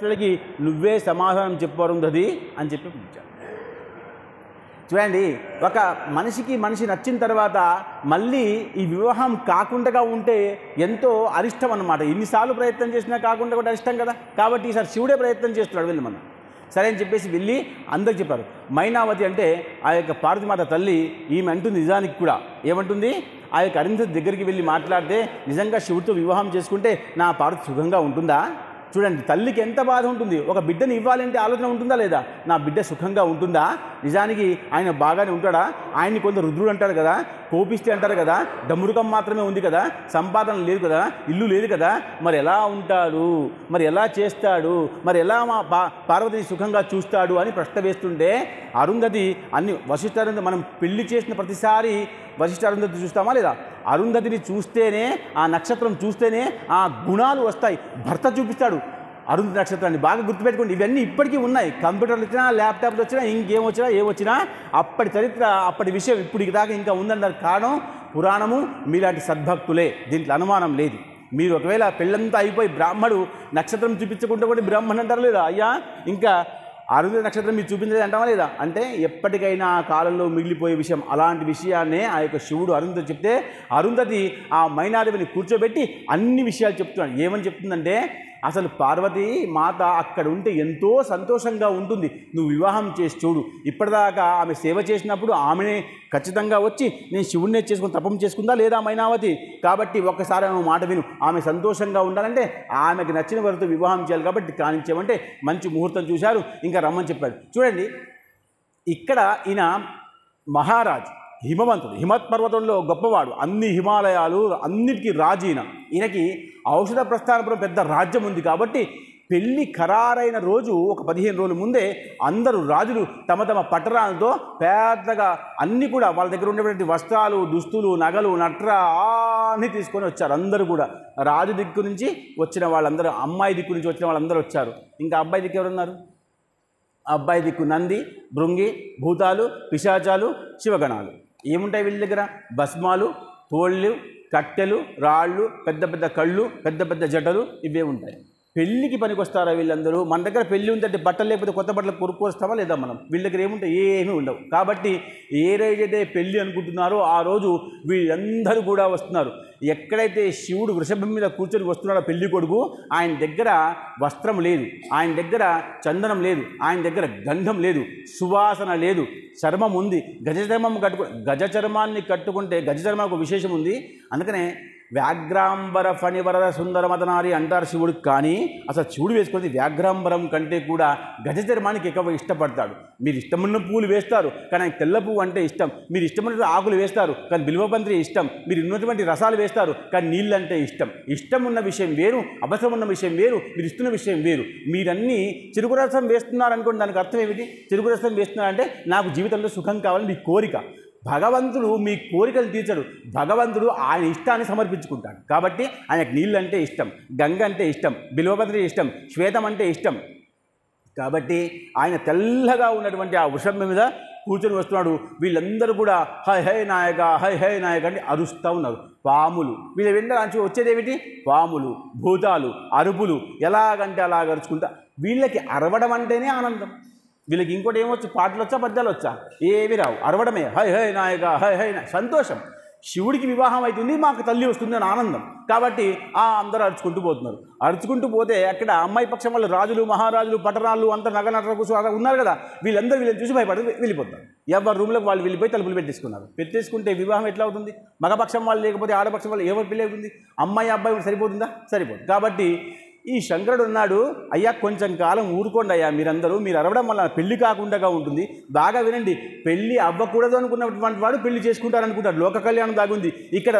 ప్రశ్నలకి నువ్వే సమాధానం చెప్పు అరుంధతి అని చెప్పి పిలిచాడు. చూడండి, ఒక మనిషి నచ్చిన తర్వాత మళ్ళీ ఈ వివాహం కాకుండా ఉంటే ఎంతో అరిష్టం అన్నమాట. ఎన్నిసార్లు ప్రయత్నం చేసినా కాకుండా కూడా అరిష్టం కదా. కాబట్టి ఈసారి శివుడే ప్రయత్నం చేస్తున్నాడు. వెళ్ళి మనం సరే అని చెప్పేసి వెళ్ళి అందరికి చెప్పారు. మైనావతి అంటే ఆ యొక్క పార్వతీమాత తల్లి, ఈమె అంటుంది నిజానికి కూడా ఏమంటుంది, ఆ యొక్క అరుంధతి దగ్గరికి వెళ్ళి మాట్లాడితే నిజంగా శివుడితో వివాహం చేసుకుంటే నా పార్వతి సుఖంగా ఉంటుందా? చూడండి, తల్లికి ఎంత బాధ ఉంటుంది. ఒక బిడ్డని ఇవ్వాలంటే ఆలోచన ఉంటుందా లేదా? నా బిడ్డ సుఖంగా ఉంటుందా? నిజానికి ఆయన బాగానే ఉంటాడా? ఆయన్ని కొంత రుద్రుడు అంటారు కదా, కోపిస్తే అంటారు కదా, డమ్మురుకం మాత్రమే ఉంది కదా, సంపాదన లేదు కదా, ఇల్లు లేదు కదా, మరి ఎలా ఉంటాడు, మరి ఎలా చేస్తాడు, మరి ఎలా మా పార్వతిని సుఖంగా చూస్తాడు అని ప్రశ్న వేస్తుంటే అరుంధతి అన్ని వశిష్ఠారుంధతి మనం పెళ్లి చేసిన ప్రతిసారి వశిష్ఠారుంధతి చూస్తామా లేదా? అరుంధతిని చూస్తేనే, ఆ నక్షత్రం చూస్తేనే ఆ గుణాలు వస్తాయి. భర్త చూపిస్తాడు అరుంధతి నక్షత్రాన్ని. బాగా గుర్తుపెట్టుకోండి, ఇవన్నీ ఇప్పటికీ ఉన్నాయి. కంప్యూటర్లు వచ్చినా, ల్యాప్టాప్లు వచ్చినా, ఏమొచ్చినా అప్పటి చరిత్ర, అప్పటి విషయం ఇప్పటికి దాకా ఇంకా ఉందన్నారు. కారణం పురాణము, మీలాంటి సద్భక్తులే, దీంట్లో అనుమానం లేదు. మీరు ఒకవేళ పెళ్ళంతా అయిపోయి బ్రాహ్మడు నక్షత్రం చూపించకుండా కూడా బ్రాహ్మణ్ అంటారు లేదా? అయ్యా ఇంకా అరుంధతి నక్షత్రం మీరు చూపించలేదు అంటావా లేదా? అంటే ఎప్పటికైనా ఆ కాలంలో మిగిలిపోయే విషయం. అలాంటి విషయాన్నే ఆ యొక్క శివుడు అరుంధతి చెప్తే అరుంధతి ఆ మైనాదేవిని కూర్చోబెట్టి అన్ని విషయాలు చెప్తున్నాడు. ఏమని చెప్తుందంటే, అసలు పార్వతీ మాత అక్కడ ఉంటే ఎంతో సంతోషంగా ఉంటుంది, నువ్వు వివాహం చేసి చూడు. ఇప్పటిదాకా ఆమె సేవ చేసినప్పుడు ఆమెనే ఖచ్చితంగా వచ్చి నేను శివుడినే చేసుకుని తపం చేసుకుందా లేదా మైనావతి? కాబట్టి ఒక్కసారి ఆమె మాట విను. ఆమె సంతోషంగా ఉండాలంటే ఆమెకు నచ్చిన వారితో వివాహం చేయాలి. కాబట్టి కానించామంటే మంచి ముహూర్తం చూశారు, ఇంకా రమ్మని చెప్పాడు. చూడండి, ఇక్కడ ఈయన మహారాజు, హిమవంతుడు, హిమత్ పర్వతంలో గొప్పవాడు, అన్ని హిమాలయాలు అన్నిటికీ రాజు ఈయనకి ఔషధ ప్రస్థానపురం పెద్ద రాజ్యం ఉంది. కాబట్టి పెళ్ళి ఖరారైన రోజు ఒక 15 రోజుల ముందే అందరూ రాజులు తమ తమ పట్టణాలతో పెద్దగా అన్నీ కూడా వాళ్ళ దగ్గర ఉండేటువంటి వస్త్రాలు, దుస్తులు, నగలు, నట్ర అన్నీ తీసుకొని వచ్చారు. అందరూ కూడా రాజు దిక్కు నుంచి వచ్చిన వాళ్ళందరూ, అమ్మాయి దిక్కు నుంచి వచ్చిన వాళ్ళందరూ వచ్చారు. ఇంకా అబ్బాయి దిక్కు ఎవరున్నారు? అబ్బాయి దిక్కు నంది, భృంగి, భూతాలు, పిశాచాలు, శివగణాలు. ఏముంటాయి వీళ్ళ దగ్గర? భస్మాలు, తోళ్ళు, కట్టెలు, రాళ్ళు, పెద్ద పెద్ద కళ్ళు, పెద్ద పెద్ద జటలు, ఇవే ఉంటాయి. పెళ్ళికి పనికొస్తారా వీళ్ళందరూ? మన దగ్గర పెళ్ళి ఉందంటే బట్టలు లేకపోతే కొత్త బట్టలు కొనుక్కొస్తామా లేదా? మనం వీళ్ళ దగ్గర ఏముంటాయి? ఏమీ ఉండవు. కాబట్టి ఏ రోజైతే పెళ్ళి అనుకుంటున్నారో ఆ రోజు వీళ్ళందరూ కూడా వస్తున్నారు. ఎక్కడైతే శివుడు వృషభం మీద కూర్చొని వస్తున్నాడో పెళ్లి కొడుకు, ఆయన దగ్గర వస్త్రం లేదు, ఆయన దగ్గర చందనం లేదు, ఆయన దగ్గర గంధం లేదు, సువాసన లేదు, చర్మం ఉంది. గజ చర్మాన్ని కట్టుకుంటే గజ చర్మానికి విశేషం ఉంది. అందుకనే వ్యాఘ్రాంబర ఫణివరద సుందర మదనారి అంటారు శివుడికి. కానీ అసలు శివుడు వేసుకునేది వ్యాఘ్రాంబరం కంటే కూడా గజ చర్మానికి ఎక్కువ ఇష్టపడతాడు. మీరు ఇష్టమున్న పూలు వేస్తారు, కానీ ఆయనకు తెల్ల పువ్వు అంటే ఇష్టం. మీరు ఇష్టమైన ఆకులు వేస్తారు, కానీ బిల్వపంత్రి ఇష్టం. మీరు ఉన్నటువంటి రసాలు వేస్తారు, కానీ నీళ్ళు అంటే ఇష్టం. ఇష్టం ఉన్న విషయం వేరు, అవసరం ఉన్న విషయం వేరు, మీరు ఇస్తున్న విషయం వేరు. మీరన్నీ చెరుకు రసం వేస్తున్నారనుకోండి, దానికి అర్థం ఏమిటి? చెరుకు రసం వేస్తున్నారంటే నాకు జీవితంలో సుఖం కావాలని మీ కోరిక. భగవంతుడు మీ కోరికలు తీర్చడు, భగవంతుడు ఆయన ఇష్టాన్ని సమర్పించుకుంటాడు. కాబట్టి ఆయనకు నీళ్ళు అంటే ఇష్టం, గంగ అంటే ఇష్టం, బిల్వపత్రి ఇష్టం, శ్వేతం అంటే ఇష్టం. కాబట్టి ఆయన తెల్లగా ఉన్నటువంటి ఆ వృషభం మీద కూర్చొని వస్తున్నాడు. వీళ్ళందరూ కూడా హై హై నాయక, హై హై నాయక అని అరుస్తూ ఉన్నారు. పాములు వీళ్ళ వెంట వచ్చేదేమిటి? పాములు, భూతాలు, అరుపులు, ఎలాగంటే అలాగ అరుచుకుంటా. వీళ్ళకి అరవడం అంటేనే ఆనందం. వీళ్ళకి ఇంకోటి ఏమొచ్చు? పాటలు వచ్చా, పద్యాలు వచ్చా? ఏవి రావు, అరవడమే. హై హై నాయక, హై హై సంతోషం. శివుడికి వివాహం అవుతుంది, మాకు తల్లి వస్తుంది అని ఆనందం. కాబట్టి అందరూ అరుచుకుంటూ పోతున్నారు. అరుచుకుంటూ పోతే అక్కడ అమ్మాయి పక్షం వాళ్ళు రాజులు, మహారాజులు, పట్టణాలు అంతా నగనట్ర కూర్చో ఉన్నారు కదా, వీళ్ళని చూసి భయపడి వెళ్ళిపోతారు. ఎవరి రూమ్లోకి వాళ్ళు వెళ్ళిపోయి తలుపులు పెట్టేసుకుంటే వివాహం ఎట్లా అవుతుంది? మగపక్షం వాళ్ళు లేకపోతే ఆడపక్షం వాళ్ళు ఎవరు పెళ్ళి అవుతుంది? అమ్మాయి అబ్బాయి సరిపోతుందా? సరిపోదు. కాబట్టి ఈ శంకరుడు ఉన్నాడు, అయ్యా కొంచెం కాలం ఊరుకోండి అయ్యా, మీరు అరవడం వల్ల పెళ్లి కాకుండా ఉంటుంది. బాగా వినండి, పెళ్లి అవ్వకూడదు అనుకున్నటువంటి వాడు పెళ్లి చేసుకుంటారనుకుంటారు. లోక కళ్యాణం దాగుంది ఇక్కడ.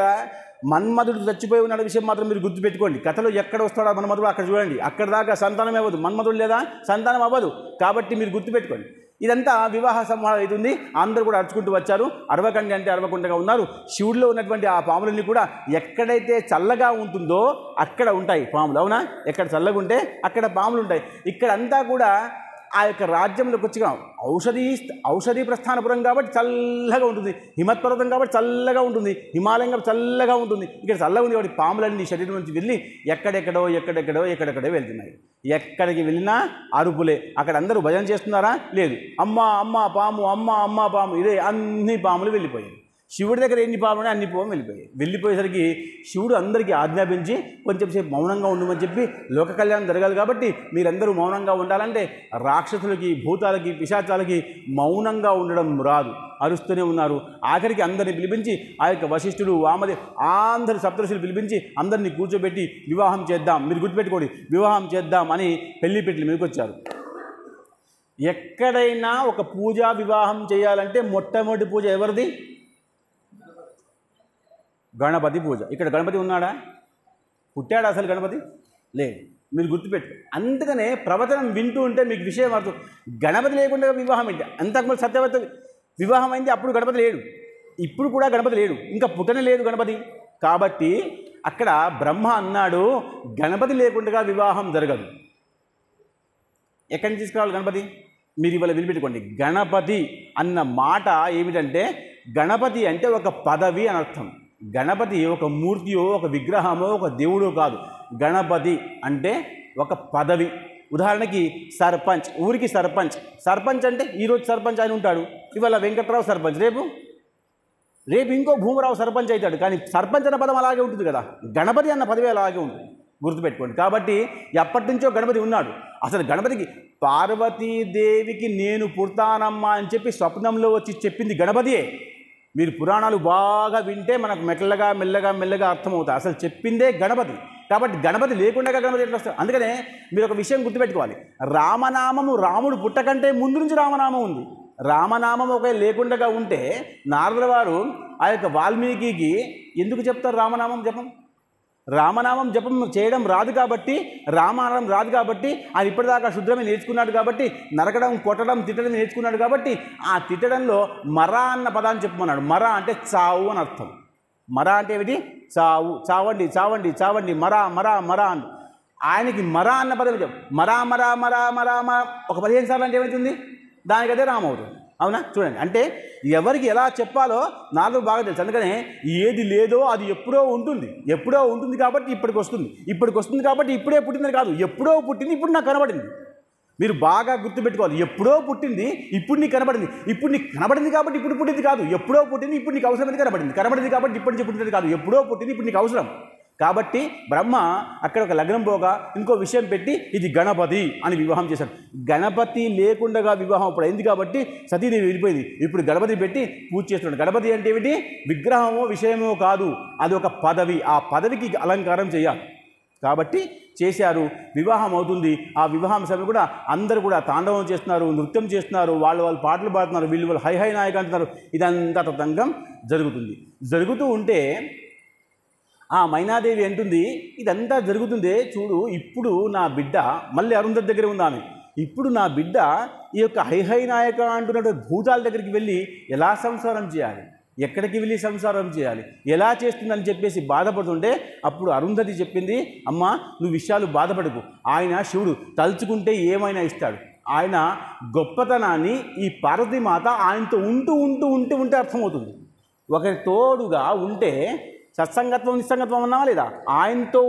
మన్మధుడు చచ్చిపోయి ఉన్న విషయం మాత్రం మీరు గుర్తుపెట్టుకోండి. కథలో ఎక్కడ వస్తాడో మన్మధుడు అక్కడ చూడండి. అక్కడ దాకా సంతానం అవ్వదు, మన్మధుడు లేదా సంతానం అవ్వదు. కాబట్టి మీరు గుర్తుపెట్టుకోండి. ఇదంతా వివాహ సంహారం అవుతుంది. అందరూ కూడా అరుచుకుంటూ వచ్చారు. అరవకండి అంటే అరవకుండగా ఉన్నారు. శివుడిలో ఉన్నటువంటి ఆ పాములన్నీ కూడా ఎక్కడైతే చల్లగా ఉంటుందో అక్కడ ఉంటాయి పాములు. అవునా? ఎక్కడ చల్లగా ఉంటే అక్కడ పాములు ఉంటాయి. ఇక్కడంతా కూడా ఆ యొక్క రాజ్యంలోకి వచ్చి ఔషధీ ప్రస్థానపురం కాబట్టి చల్లగా ఉంటుంది, హిమత్పర్వతం కాబట్టి చల్లగా ఉంటుంది, హిమాలయం కాబట్టి చల్లగా ఉంటుంది. ఇక్కడ చల్లగా ఉంది కాబట్టి పాములన్నీ శరీరం నుంచి వెళ్ళి ఎక్కడెక్కడో వెళ్తున్నాయి. ఎక్కడికి వెళ్ళినా అరుపులే. అక్కడ అందరూ భజన చేస్తున్నారా? లేదు. అమ్మ పాము ఇదే అన్ని పాములు వెళ్ళిపోయాయి. శివుడి దగ్గర ఎన్ని పాములు అన్ని పాము వెళ్ళిపోయేసరికి శివుడు అందరికీ ఆజ్ఞాపించి కొంచెం సేపు మౌనంగా ఉండమని చెప్పి లోక కళ్యాణం జరగాలి కాబట్టి మీరందరూ మౌనంగా ఉండాలంటే రాక్షసులకి, భూతాలకి, పిశాచాలకి మౌనంగా ఉండడం రాదు, అరుస్తూనే ఉన్నారు. ఆఖరికి అందరిని పిలిపించి ఆ యొక్క వశిష్ఠుడు, వామదేవ్ అందరు సప్తఋషులు పిలిపించి అందరినీ కూర్చోబెట్టి వివాహం చేద్దాం, మీరు గుర్తుపెట్టుకోండి, వివాహం చేద్దాం అని పెళ్లిపెట్లు మీదకి వచ్చారు. ఎక్కడైనా ఒక పూజా వివాహం చేయాలంటే మొట్టమొదటి పూజ ఎవరిది? గణపతి పూజ. ఇక్కడ గణపతి ఉన్నాడా? పుట్టాడా అసలు గణపతి? లేదు. మీరు గుర్తుపెట్టు. అందుకనే ప్రవచనం వింటూ ఉంటే మీకు విషయం అర్థం. గణపతి లేకుండా వివాహం ఏంటి? అంతకుముందు సత్యవతి వివాహం అయింది, అప్పుడు గణపతి లేడు, ఇప్పుడు కూడా గణపతి లేడు, ఇంకా పుట్టనే లేదు గణపతి. కాబట్టి అక్కడ బ్రహ్మ అన్నాడు గణపతి లేకుండా వివాహం జరగదు. ఎక్కడి నుంచి తీసుకురావాలి గణపతి? మీరు ఇవాళ వినిపెట్టుకోండి. గణపతి అన్న మాట ఏమిటంటే, గణపతి అంటే ఒక పదవి అని అర్థం. గణపతి ఒక మూర్తియో, ఒక విగ్రహమో, ఒక దేవుడో కాదు. గణపతి అంటే ఒక పదవి. ఉదాహరణకి సర్పంచ్, ఊరికి సర్పంచ్ అంటే ఈరోజు సర్పంచ్ ఆయన ఉంటాడు, ఇవాళ వెంకట్రావు సర్పంచ్, రేపు ఇంకో భూమరావు సర్పంచ్ అవుతాడు. కానీ సర్పంచ్ అన్న పదం అలాగే ఉంటుంది కదా, గణపతి అన్న పదవి అలాగే ఉంటుంది, గుర్తుపెట్టుకోండి. కాబట్టి ఎప్పటి నుంచో గణపతి ఉన్నాడు. అసలు గణపతికి పార్వతీదేవికి నేను పుడతానమ్మా అని చెప్పి స్వప్నంలో వచ్చి చెప్పింది గణపతియే. మీరు పురాణాలు బాగా వింటే మనకు మెల్లగా అర్థమవుతాయి. అసలు చెప్పిందే గణపతి. కాబట్టి గణపతి లేకుండా గణపతి ఎట్లా వస్తారు? అందుకనే మీరు ఒక విషయం గుర్తుపెట్టుకోవాలి. రామనామము రాముడు పుట్టకంటే ముందు నుంచి రామనామం ఉంది. రామనామం ఒకవేళ లేకుండా ఉంటే నారదుల వారు ఆ యొక్క వాల్మీకి ఎందుకు చెప్తారు రామనామం జపం చేయడం రాదు కాబట్టి, రామాయణం రాదు కాబట్టి, ఆయన ఇప్పటిదాకా శుద్రమే నేర్చుకున్నాడు కాబట్టి, నరకడం, కొట్టడం, తిట్టడం నేర్చుకున్నాడు కాబట్టి, ఆ తిట్టడంలో మర అన్న పదాన్ని చెప్పమన్నాడు. మర అంటే చావు అని అర్థం. మర అంటే ఏమిటి? చావు. చావండి మర అని. ఆయనకి మర అన్న పదం చెప్పు. మర ఒక 15 సార్లు అంటే ఏమవుతుంది? దానికదే రామ అవుతుంది. అవునా? చూడండి, అంటే ఎవరికి ఎలా చెప్పాలో నాకు బాగా తెలుసు. అందుకనే ఏది లేదో అది ఎప్పుడో ఉంటుంది కాబట్టి ఇప్పటికి వస్తుంది కాబట్టి ఇప్పుడే పుట్టిందని కాదు, ఎప్పుడో పుట్టింది, ఇప్పుడు నాకు కనబడింది. మీరు బాగా గుర్తుపెట్టుకోవాలి. ఎప్పుడో పుట్టింది, ఇప్పుడు నీకు కనబడింది. ఇప్పుడు నీకు కనబడింది కాబట్టి ఇప్పుడు పుట్టింది కాదు, ఎప్పుడో పుట్టింది, ఇప్పుడు నీకు అవసరమైంది కనబడింది కాబట్టి ఇప్పటి నుంచి పుట్టినది కాదు, ఎప్పుడో పుట్టింది, ఇప్పుడు నీకు అవసరం. కాబట్టి బ్రహ్మ అక్కడ ఒక లగ్నం పోగా ఇంకో విషయం పెట్టి ఇది గణపతి అని వివాహం చేశాడు. గణపతి లేకుండా వివాహం అప్పుడు అయింది కాబట్టి సతీదేవి వెళ్ళిపోయింది. ఇప్పుడు గణపతి పెట్టి పూజ చేస్తున్నాడు. గణపతి అంటే ఏమిటి? విగ్రహమో విషయమో కాదు, అది ఒక పదవి. ఆ పదవికి అలంకారం చేయాలి కాబట్టి చేశారు. వివాహం అవుతుంది. ఆ వివాహం సమయం కూడా అందరూ కూడా తాండవం చేస్తున్నారు, నృత్యం చేస్తున్నారు, వాళ్ళు పాటలు పాడుతున్నారు, వీళ్ళు హై నాయక అంటున్నారు. ఇదంతా తతంగం జరుగుతూ ఉంటే ఆ మైనాదేవి అంటుంది, ఇదంతా జరుగుతుందే చూడు, ఇప్పుడు నా బిడ్డ, మళ్ళీ అరుంధతి దగ్గర ఉంది ఆమె, ఇప్పుడు నా బిడ్డ ఈ యొక్క హై నాయక అంటున్నట్టు భూతాల దగ్గరికి వెళ్ళి ఎలా సంసారం చేయాలి, ఎక్కడికి వెళ్ళి సంసారం చేయాలి, ఎలా చేస్తుందని చెప్పేసి బాధపడుతుంటే అప్పుడు అరుంధతి చెప్పింది, అమ్మ నువ్వు విషయాలు బాధపడకు, ఆయన శివుడు తలుచుకుంటే ఏమైనా ఇస్తాడు. ఆయన గొప్పతనాన్ని ఈ పార్వతీమాత ఆయనతో ఉంటే అర్థమవుతుంది. ఒకరి తోడుగా ఉంటే సత్సంగత్వం నిస్సంగత్వం అన్నావా లేదా? ఆయనతో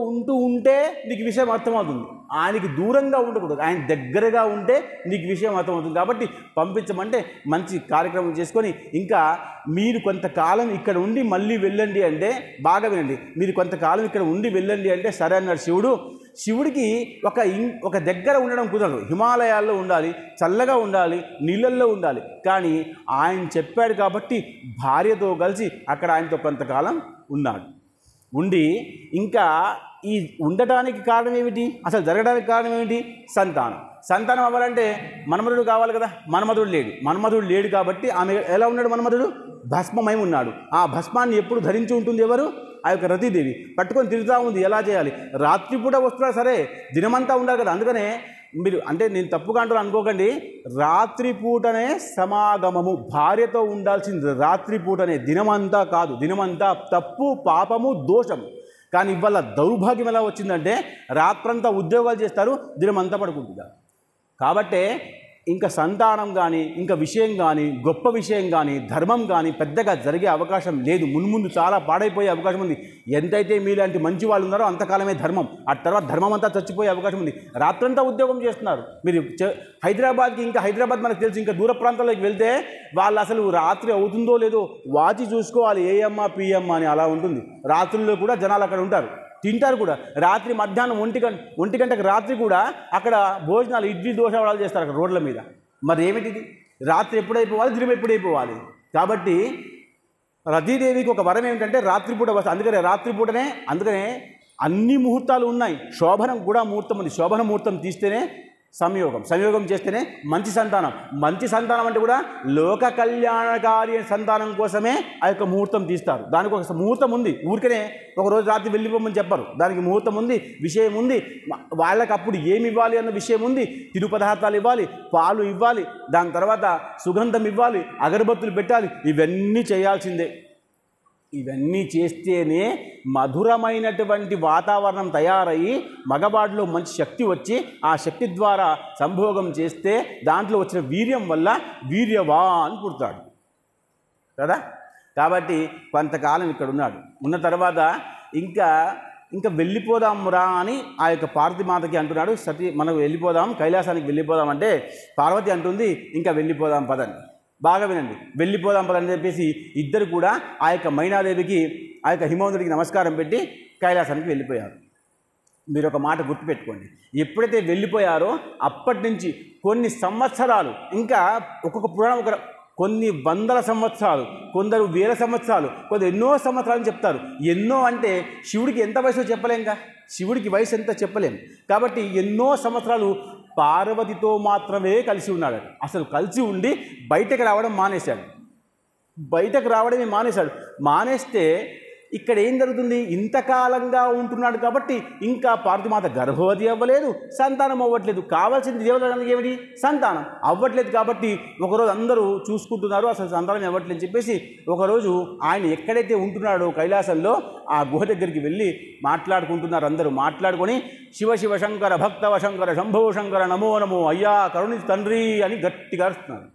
ఉంటే నీకు విషయం అర్థమవుతుంది. ఆయనకి దూరంగా ఉండకూడదు, ఆయన దగ్గరగా ఉంటే నీకు విషయం అర్థమవుతుంది. కాబట్టి పంపించమంటే మంచి కార్యక్రమం చేసుకొని, ఇంకా మీరు కొంతకాలం ఇక్కడ ఉండి మళ్ళీ వెళ్ళండి అంటే, బాగా వినండి, మీరు కొంతకాలం ఇక్కడ ఉండి వెళ్ళండి అంటే సరే అన్నాడు శివుడు. శివుడికి ఒక దగ్గర ఉండడం కుదరదు, హిమాలయాల్లో ఉండాలి, చల్లగా ఉండాలి, నీళ్ళల్లో ఉండాలి. కానీ ఆయన చెప్పాడు కాబట్టి భార్యతో కలిసి అక్కడ ఆయనతో కొంతకాలం ఉండి ఇంకా ఈ ఉండటానికి కారణం ఏమిటి, అసలు జరగడానికి కారణం ఏమిటి? సంతానం అవ్వాలంటే మన్మధుడు కావాలి కదా. మన్మధుడు లేడు కాబట్టి ఆమె ఎలా ఉన్నాడు? మన్మధుడు భస్మమై ఉన్నాడు. ఆ భస్మాన్ని ఎప్పుడు ధరించి ఉంటుంది ఎవరు? ఆ యొక్క రతీదేవి పట్టుకొని తిరుగుతూ ఉంది. ఎలా చేయాలి? రాత్రిపూట వస్తున్నా సరే దినమంతా ఉండాలి కదా. అందుకనే మీరు అంటే నేను తప్పుగా అంటారు అనుకోకండి, రాత్రిపూటనే సమాగమము, భార్యతో ఉండాల్సింది రాత్రిపూటనే, దినమంతా కాదు. దినమంతా తప్పు, పాపము, దోషము. కానీ ఇవాళ దౌర్భాగ్యం ఎలా వచ్చిందంటే రాత్రంతా ఉద్యోగాలు చేస్తారు, దినమంతా పడుకుంటున్నారు. కాబట్టే ఇంకా సంతానం కానీ ఇంకా విషయం కానీ గొప్ప విషయం కానీ ధర్మం కానీ పెద్దగా జరిగే అవకాశం లేదు. మున్ముందు చాలా పాడైపోయే అవకాశం ఉంది. ఎంతైతే మీలాంటి మంచి వాళ్ళు ఉన్నారో అంతకాలమే ధర్మం, ఆ తర్వాత ధర్మం అంతా చచ్చిపోయే అవకాశం ఉంది. రాత్రంతా ఉద్యోగం చేస్తున్నారు మీరు. హైదరాబాద్కి, ఇంకా హైదరాబాద్ మనకు తెలుసు, ఇంకా దూర ప్రాంతాల్లోకి వెళ్తే వాళ్ళు అసలు రాత్రి అవుతుందో లేదో వాచి చూసుకోవాలి, ఏఎమ్మ పిఎమ్మ అని అలా ఉంటుంది. రాత్రుల్లో కూడా జనాలు అక్కడ ఉంటారు, తింటారు కూడా. రాత్రి మధ్యాహ్నం ఒంటి గంటకు రాత్రి కూడా అక్కడ భోజనాలు, ఇడ్లీ దోశ వడాలు చేస్తారు అక్కడ రోడ్ల మీద. మరి ఏమిటిది? రాత్రి ఎప్పుడైపోవాలి, దినం ఎప్పుడైపోవాలి. కాబట్టి రతీదేవికి ఒక వరం ఏమిటంటే రాత్రిపూట వస్తుంది. అందుకనే అన్ని ముహూర్తాలు ఉన్నాయి. శోభనం కూడా ముహూర్తం ఉంది. శోభన ముహూర్తం తీస్తేనే సంయోగం చేస్తేనే మంచి సంతానం అంటే కూడా లోక కళ్యాణకారి సంతానం కోసమే ఆ యొక్క ముహూర్తం తీస్తారు. దానికి ఒక ముహూర్తం ఉంది. ఊరికనే ఒకరోజు రాత్రి వెళ్ళిపోమని చెప్పరు. దానికి ముహూర్తం ఉంది, విషయం ఉంది. వాళ్ళకి అప్పుడు ఏమి ఇవ్వాలి అన్న విషయం ఉంది. తిరు పదార్థాలు ఇవ్వాలి, పాలు ఇవ్వాలి, దాని తర్వాత సుగంధం ఇవ్వాలి, అగరబత్తులు పెట్టాలి. ఇవన్నీ చేయాల్సిందే. ఇవన్నీ చేస్తేనే మధురమైనటువంటి వాతావరణం తయారయ్యి మగవాడిలో మంచి శక్తి వచ్చి ఆ శక్తి ద్వారా సంభోగం చేస్తే దాంట్లో వచ్చిన వీర్యం వల్ల వీర్యవాన్ పుడతాడు కదా. కాబట్టి కొంతకాలం ఇక్కడ ఉన్నాడు. ఉన్న తర్వాత ఇంకా వెళ్ళిపోదాంరా అని ఆ యొక్క పార్వతీమాతకి అంటున్నాడు. మనం వెళ్ళిపోదాం, కైలాసానికి వెళ్ళిపోదాం అంటే పార్వతి అంటుంది ఇంకా వెళ్ళిపోదాం పదండి. బాగా వినండి, వెళ్ళిపోదాం పదని చెప్పేసి ఇద్దరు కూడా ఆ యొక్క మైనాదేవికి, ఆ యొక్క హిమవంతుడికి నమస్కారం పెట్టి కైలాసానికి వెళ్ళిపోయారు. మీరు ఒక మాట గుర్తుపెట్టుకోండి, ఎప్పుడైతే వెళ్ళిపోయారో అప్పటి నుంచి కొన్ని సంవత్సరాలు, ఇంకా ఒక్కొక్క పురాణం కొన్ని వందల సంవత్సరాలు, కొందరు వేల సంవత్సరాలు, కొందరు ఎన్నో సంవత్సరాలు చెప్తారు. ఎన్నో అంటే శివుడికి ఎంత వయసు చెప్పలేంగా, శివుడికి వయసు ఎంత చెప్పలేం. కాబట్టి ఎన్నో సంవత్సరాలు పార్వతితో మాత్రమే కలిసి ఉన్నాడు. అసలు కలిసి ఉండి బయటకు రావడం మానేస్తే ఇక్కడ ఏం జరుగుతుంది? ఇంతకాలంగా ఉంటున్నాడు కాబట్టి ఇంకా పార్వతీమాత గర్భవతి అవ్వలేదు, సంతానం అవ్వట్లేదు. కావాల్సింది దేవతలకు ఏమిటి? సంతానం అవ్వట్లేదు. కాబట్టి ఒకరోజు అందరూ చూసుకుంటున్నారు, అసలు సంతానం అవ్వట్లేదు అని చెప్పేసి ఒకరోజు ఆయన ఎక్కడైతే ఉంటున్నాడో కైలాసంలో ఆ గుహ దగ్గరికి వెళ్ళి మాట్లాడుకుంటున్నారు. అందరూ మాట్లాడుకొని శివ శివ శంకర భక్తవ శంకర శంభో శంకర నమో నమో అయ్యా కరుణి తండ్రి అని గట్టిగా అరుస్తున్నారు.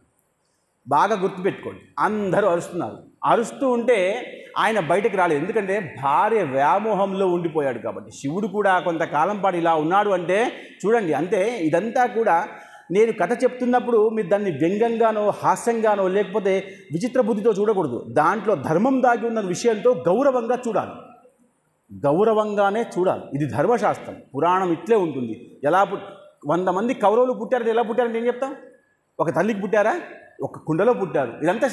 బాగా గుర్తుపెట్టుకోండి, అందరూ అరుస్తూ ఉంటే ఆయన బయటకు రాలేదు. ఎందుకంటే భార్య వ్యామోహంలో ఉండిపోయాడు కాబట్టి. శివుడు కూడా కొంతకాలం పాటు ఇలా ఉన్నాడు అంటే చూడండి. అంతే, ఇదంతా కూడా నేను కథ చెప్తున్నప్పుడు మీరు దాన్ని వ్యంగ్యంగానో హాస్యంగానో లేకపోతే విచిత్ర బుద్ధితో చూడకూడదు. దాంట్లో ధర్మం దాగి ఉన్న విషయంతో గౌరవంగానే చూడాలి. ఇది ధర్మశాస్త్రం, పురాణం ఇట్లే ఉంటుంది. 100 మంది కౌరవులు పుట్టారంటే ఎలా పుట్టారంటే ఏం చెప్తాం? ఒక తల్లికి పుట్టారా? ఒక కుండలో పుట్టారు. ఇదంతా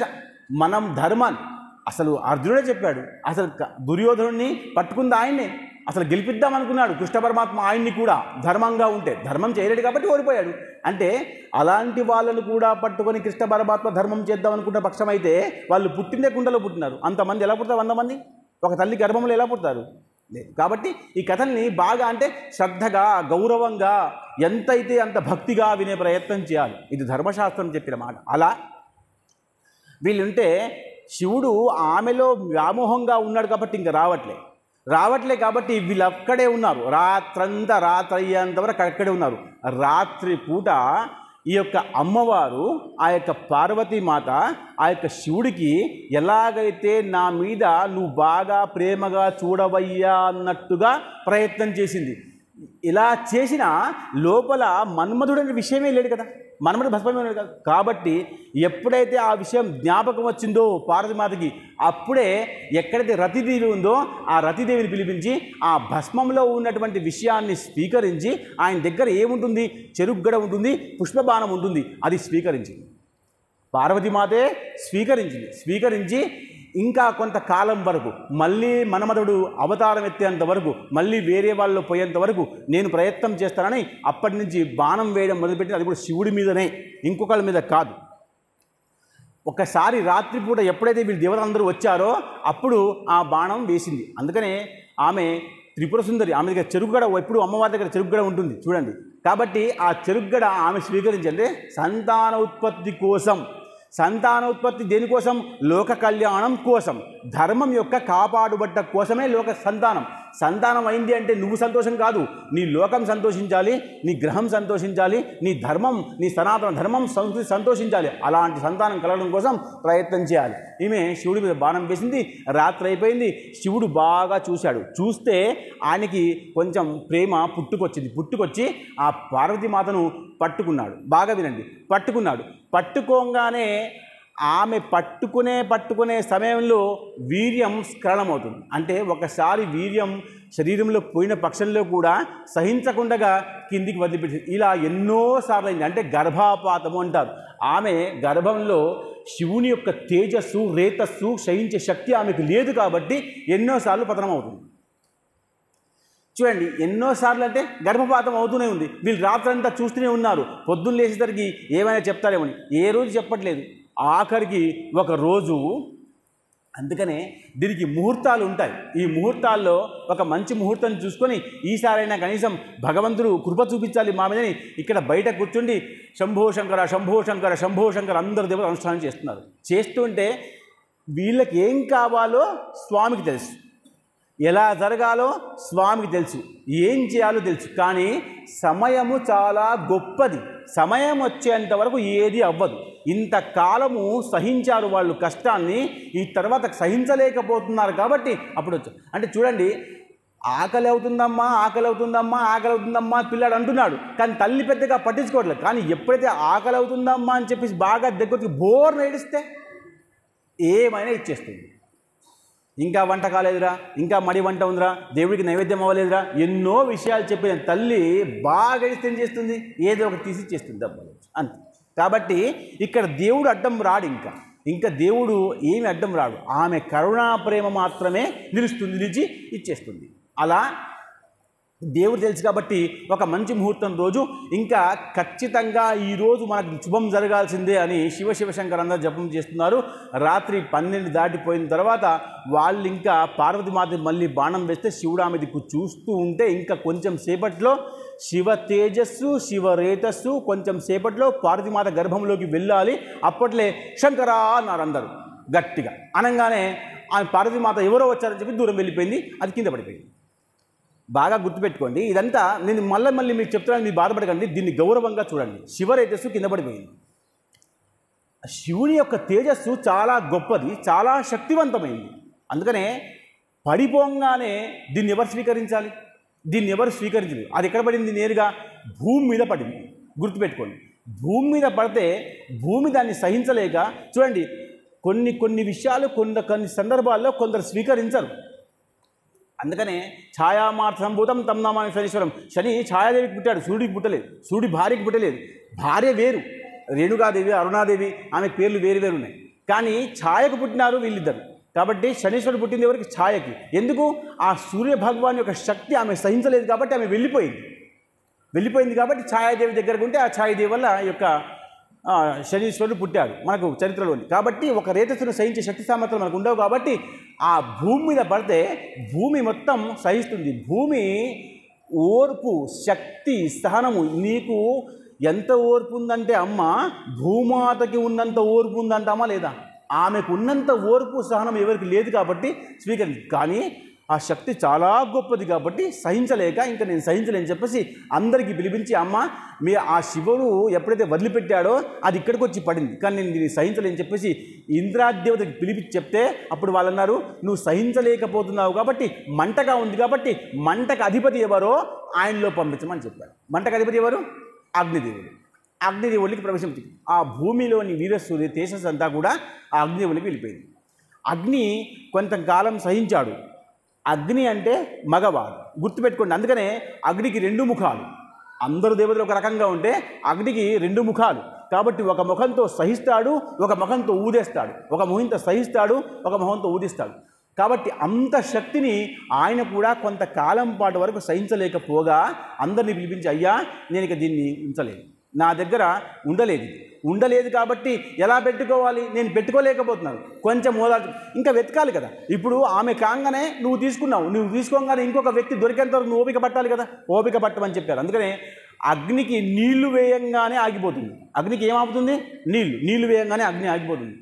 మనం ధర్మాన్ని అసలు అర్జునుడే చెప్పాడు. అసలు దుర్యోధనుడిని పట్టుకుంది ఆయన్నే. అసలు గెలిపిద్దాం అనుకున్నాడు కృష్ణ పరమాత్మ ఆయన్ని కూడా, ధర్మంగా ఉంటే. ధర్మం చేయలేడు కాబట్టి ఓడిపోయాడు. అంటే అలాంటి వాళ్ళను కూడా పట్టుకొని కృష్ణ పరమాత్మ ధర్మం చేద్దాం అనుకున్న పక్షం అయితే వాళ్ళు పుట్టిందే కుండలో పుట్టినారు. అంతమంది ఎలా పుడతారు? 100 మంది ఒక తల్లి గర్భంలో ఎలా పుడతారు? లేదు. కాబట్టి ఈ కథల్ని బాగా అంటే శ్రద్ధగా, గౌరవంగా, ఎంతైతే అంత భక్తిగా వినే ప్రయత్నం చేయాలి. ఇది ధర్మశాస్త్రం చెప్పిన మాట. అలా వీళ్ళుంటే శివుడు ఆమెలో వ్యామోహంగా ఉన్నాడు కాబట్టి ఇంకా రావట్లే కాబట్టి వీళ్ళు అక్కడే ఉన్నారు. రాత్రి అయ్యేంతవరకు అక్కడే ఉన్నారు. రాత్రి పూట ఈ యొక్క అమ్మవారు, ఆ యొక్క పార్వతీమాత ఆ యొక్క శివుడికి ఎలాగైతే నా మీద నువ్వు బాగా ప్రేమగా చూడవయ్యా అన్నట్టుగా ప్రయత్నం చేసింది. ఇలా చేసిన లోపల మన్మధుడనే విషయమే లేడు కదా, మన్మధుడు భస్మమే లేడు కదా. కాబట్టి ఎప్పుడైతే ఆ విషయం జ్ఞాపకం వచ్చిందో పార్వతీమాతకి, అప్పుడే ఎక్కడైతే రతిదేవి ఉందో ఆ రతిదేవిని పిలిపించి ఆ భస్మంలో ఉన్నటువంటి విషయాన్ని స్వీకరించి, ఆయన దగ్గర ఏముంటుంది? చెరుగ్గడ ఉంటుంది, పుష్పబాణం ఉంటుంది. అది స్వీకరించింది పార్వతీమాతే. స్వీకరించి ఇంకా కొంతకాలం వరకు మళ్ళీ మన్మధుడు అవతారం ఎత్తేంత వరకు, మళ్ళీ వేరే వాళ్ళు పోయేంత వరకు నేను ప్రయత్నం చేస్తానని అప్పటి నుంచి బాణం వేయడం మొదలుపెట్టింది. అది కూడా శివుడి మీదనే, ఇంకొకళ్ళ మీద కాదు. ఒకసారి రాత్రిపూట ఎప్పుడైతే వీళ్ళు దేవతలందరూ వచ్చారో అప్పుడు ఆ బాణం వేసింది. అందుకనే ఆమె త్రిపుర సుందరి. ఆమె దగ్గర చెరుకుగడ, ఎప్పుడు అమ్మవారి దగ్గర చెరుకుగడ ఉంటుంది చూడండి. కాబట్టి ఆ చెరుకుగడ ఆమె స్వీకరించండి సంతానోత్పత్తి కోసం. సంతానోత్పత్తి దేనికోసం? లోక కళ్యాణం కోసం, ధర్మం యొక్క కాపాడుబట్ట కోసమే సంతానం. సంతానం అయింది అంటే నువ్వు సంతోషం కాదు, నీ లోకం సంతోషించాలి, నీ గ్రహం సంతోషించాలి, నీ ధర్మం, నీ సనాతన ధర్మం సంస్కృతి సంతోషించాలి. అలాంటి సంతానం కలగడం కోసం ప్రయత్నం చేయాలి. ఈమె శివుడి మీద బాణం వేసింది. రాత్రి అయిపోయింది. శివుడు బాగా చూశాడు. చూస్తే ఆయనకి కొంచెం ప్రేమ పుట్టుకొచ్చి ఆ పార్వతీమాతను పట్టుకున్నాడు. బాగా వినండి, పట్టుకోగానే ఆమె పట్టుకునే సమయంలో వీర్యం స్ఖలనమవుతుంది. అంటే ఒకసారి వీర్యం శరీరంలో పోయిన పక్షంలో కూడా సహించకుండా కిందికి వదిలిపెట్టి ఇలా ఎన్నోసార్లు అయింది. అంటే గర్భాపాతము అంటారు. ఆమె గర్భంలో శివుని యొక్క తేజస్సు, రేతస్సు సహించే శక్తి ఆమెకు లేదు కాబట్టి ఎన్నోసార్లు పతనం అవుతుంది. చూడండి, ఎన్నోసార్లు అంటే గర్భపాతం అవుతూనే ఉంది. వీళ్ళు రాత్రంతా చూస్తూనే ఉన్నారు. పొద్దున్న లేచేసరికి ఏమైనా చెప్తారేమని ఏ రోజు చెప్పట్లేదు. ఆఖరికి ఒక రోజు, అందుకనే దీనికి ముహూర్తాలు ఉంటాయి. ఈ ముహూర్తాల్లో ఒక మంచి ముహూర్తం చూసుకొని ఈసారైనా కనీసం భగవంతుడు కృప చూపించాలి మా మీదని ఇక్కడ బయట కూర్చుండి శంభో శంకర శంభో శంకర శంభో శంకర అందరు దేవుడు అనుష్ఠానం చేస్తున్నారు. చేస్తుంటే వీళ్ళకి ఏం కావాలో స్వామికి తెలుసు, ఎలా జరగాలో స్వామికి తెలుసు, ఏం చేయాలో తెలుసు. కానీ సమయము చాలా గొప్పది. సమయం వచ్చేంత వరకు ఏది అవ్వదు. ఇంతకాలము సహించారు వాళ్ళు కష్టాన్ని, ఈ తర్వాత సహించలేకపోతున్నారు కాబట్టి అప్పుడు వచ్చారు. అంటే చూడండి, ఆకలి అవుతుందమ్మా పిల్లాడు అంటున్నాడు. కానీ తల్లి పెద్దగా పట్టించుకోవట్లేదు. కానీ ఎప్పుడైతే ఆకలి అవుతుందమ్మా అని చెప్పేసి బాగా దగ్గరికి బోర్న ఏడిస్తే ఏమైనా ఇచ్చేస్తుంది. ఇంకా వంట కాలేదురా, ఇంకా మడి వంట ఉందిరా, దేవుడికి నైవేద్యం అవ్వలేదురా, ఎన్నో విషయాలు చెప్పిన తల్లి బాగా ఏడిస్తే ఏం చేస్తుంది? ఏదో ఒకటి తీసి ఇచ్చేస్తుంది డబ్బులు అంతే. కాబట్టి ఇక్కడ దేవుడు అడ్డం రాడు. ఇంకా దేవుడు ఏమి అడ్డం రాడు. ఆమె కరుణా ప్రేమ మాత్రమే నిలిచి ఇచ్చేస్తుంది. అలా దేవుడు తెలుసు కాబట్టి ఒక మంచి ముహూర్తం రోజు ఇంకా ఖచ్చితంగా ఈరోజు మనకు శుభం జరగాల్సిందే అని శివశంకర్ అందరూ జపం చేస్తున్నారు. రాత్రి 12 దాటిపోయిన తర్వాత వాళ్ళు ఇంకా పార్వతీమాత మళ్ళీ బాణం వేస్తే శివుడు ఆమె దిక్కు చూస్తూ ఉంటే ఇంకా కొంచెం సేపట్లో శివ తేజస్సు, శివ రేతస్సు కొంచెం సేపట్లో పార్వతీమాత గర్భంలోకి వెళ్ళాలి. అప్పట్లే శంకరా అన్నారు అందరూ గట్టిగా. అనగానే ఆమె పార్వతీమాత ఎవరో వచ్చారని చెప్పి దూరం వెళ్ళిపోయింది. అది కింద పడిపోయింది. బాగా గుర్తుపెట్టుకోండి. ఇదంతా నేను మళ్ళీ మీకు చెప్తున్నాను, మీరు బాధపడకండి. దీన్ని గౌరవంగా చూడండి. శివ రేతస్సు కింద పడిపోయింది. శివుని యొక్క తేజస్సు చాలా గొప్పది, చాలా శక్తివంతమైంది. అందుకనే పడిపోగానే దీన్ని ఎవరు స్వీకరించాలి? దీన్ని ఎవరు స్వీకరించలేదు. అది ఎక్కడ పడింది? నేరుగా భూమి మీద పడింది. గుర్తుపెట్టుకోండి, భూమి మీద పడితే భూమి దాన్ని సహించలేక, చూడండి కొన్ని విషయాలు కొన్ని సందర్భాల్లో కొందరు స్వీకరించరు. అందుకనే ఛాయామార్త సంభూతం తమ్ నామామి శనీశ్వరం. శని ఛాయాదేవికి పుట్టాడు, సూర్యుడికి పుట్టలేదు. సూర్యుడి భార్యకి పుట్టలేదు. భార్య వేరు, రేణుకాదేవి, అరుణాదేవి, ఆమె పేర్లు వేరు ఉన్నాయి. కానీ ఛాయకు పుట్టినారు వీళ్ళిద్దరు. కాబట్టి శనీశ్వరుడు పుట్టింది ఎవరికి? ఛాయకి. ఎందుకు? ఆ సూర్య భగవాన్ యొక్క శక్తి ఆమె సహించలేదు కాబట్టి ఆమె వెళ్ళిపోయింది కాబట్టి ఛాయాదేవి దగ్గరకు ఉంటే ఆ ఛాయాదేవి వల్ల యొక్క శనీశ్వరుడు పుట్టాడు మనకు చరిత్రలోని. కాబట్టి ఒక రేతస్సును సహించే శక్తి సామర్థ్యాలు మనకు ఉండవు. కాబట్టి ఆ భూమి మీద పడితే భూమి మొత్తం సహిస్తుంది. భూమి ఓర్పు, శక్తి, సహనము. నీకు ఎంత ఓర్పు ఉందంటే అమ్మ, భూమాతకి ఉన్నంత ఓర్పు ఉందంటామా లేదా? ఆమెకు ఉన్నంత ఓర్పు సహనం ఎవరికి లేదు కాబట్టి స్వీకరించి. కానీ ఆ శక్తి చాలా గొప్పది కాబట్టి సహించలేక ఇంకా నేను సహించలేని చెప్పేసి అందరికీ పిలిపించి, అమ్మ మీ ఆ శివుడు ఎప్పుడైతే వదిలిపెట్టాడో అది ఇక్కడికి వచ్చి పడింది, కానీ నేను దీన్ని సహించలేని చెప్పేసి ఇంద్రాదేవతకి పిలిపించి చెప్తే అప్పుడు వాళ్ళు అన్నారు, నువ్వు సహించలేకపోతున్నావు కాబట్టి మంటగా ఉంది కాబట్టి మంటకు అధిపతి ఎవరో ఆయనలో పంపించమని చెప్పారు. మంటకు అధిపతి ఎవరు? అగ్నిదేవుడు. అగ్నిదేవుడికి ప్రవేశించింది. ఆ భూమిలోని వీరసూర్య తేజస్సు అంతా కూడా ఆ అగ్నిదేవుడికి వెళ్ళిపోయింది. అగ్ని కొంతకాలం సహించాడు. అగ్ని అంటే మగవాడు, గుర్తుపెట్టుకోండి. అందుకనే అగ్నికి 2 ముఖాలు. అందరూ దేవతలు ఒక రకంగా ఉంటే అగ్నికి 2 ముఖాలు. కాబట్టి ఒక ముఖంతో సహిస్తాడు, ఒక ముఖంతో ఊదేస్తాడు. ఒక ముఖంతో సహిస్తాడు, ఒక ముఖంతో ఊదిస్తాడు. కాబట్టి అంత శక్తిని ఆయన కూడా కొంతకాలం పాటు వరకు సహించలేకపోగా అందరినీ పిలిపించి, అయ్యా నేను ఇక దీన్ని ఉంచలేదు, నా దగ్గర ఉండలేదు కాబట్టి ఎలా పెట్టుకోవాలి? నేను పెట్టుకోలేకపోతున్నాను, కొంచెం ఓదార్చు. ఇంకా వెతకాలి కదా. ఇప్పుడు ఆమె కాగానే నువ్వు తీసుకోగానే ఇంకొక వ్యక్తి దొరికేంత వరకు నువ్వు ఓపిక పట్టాలి కదా. ఓపిక పట్టమని చెప్పారు. అందుకనే అగ్నికి నీళ్లు వేయంగానే ఆగిపోతుంది. అగ్నికి ఏమాపుతుంది? నీళ్లు వేయంగానే అగ్ని ఆగిపోతుంది.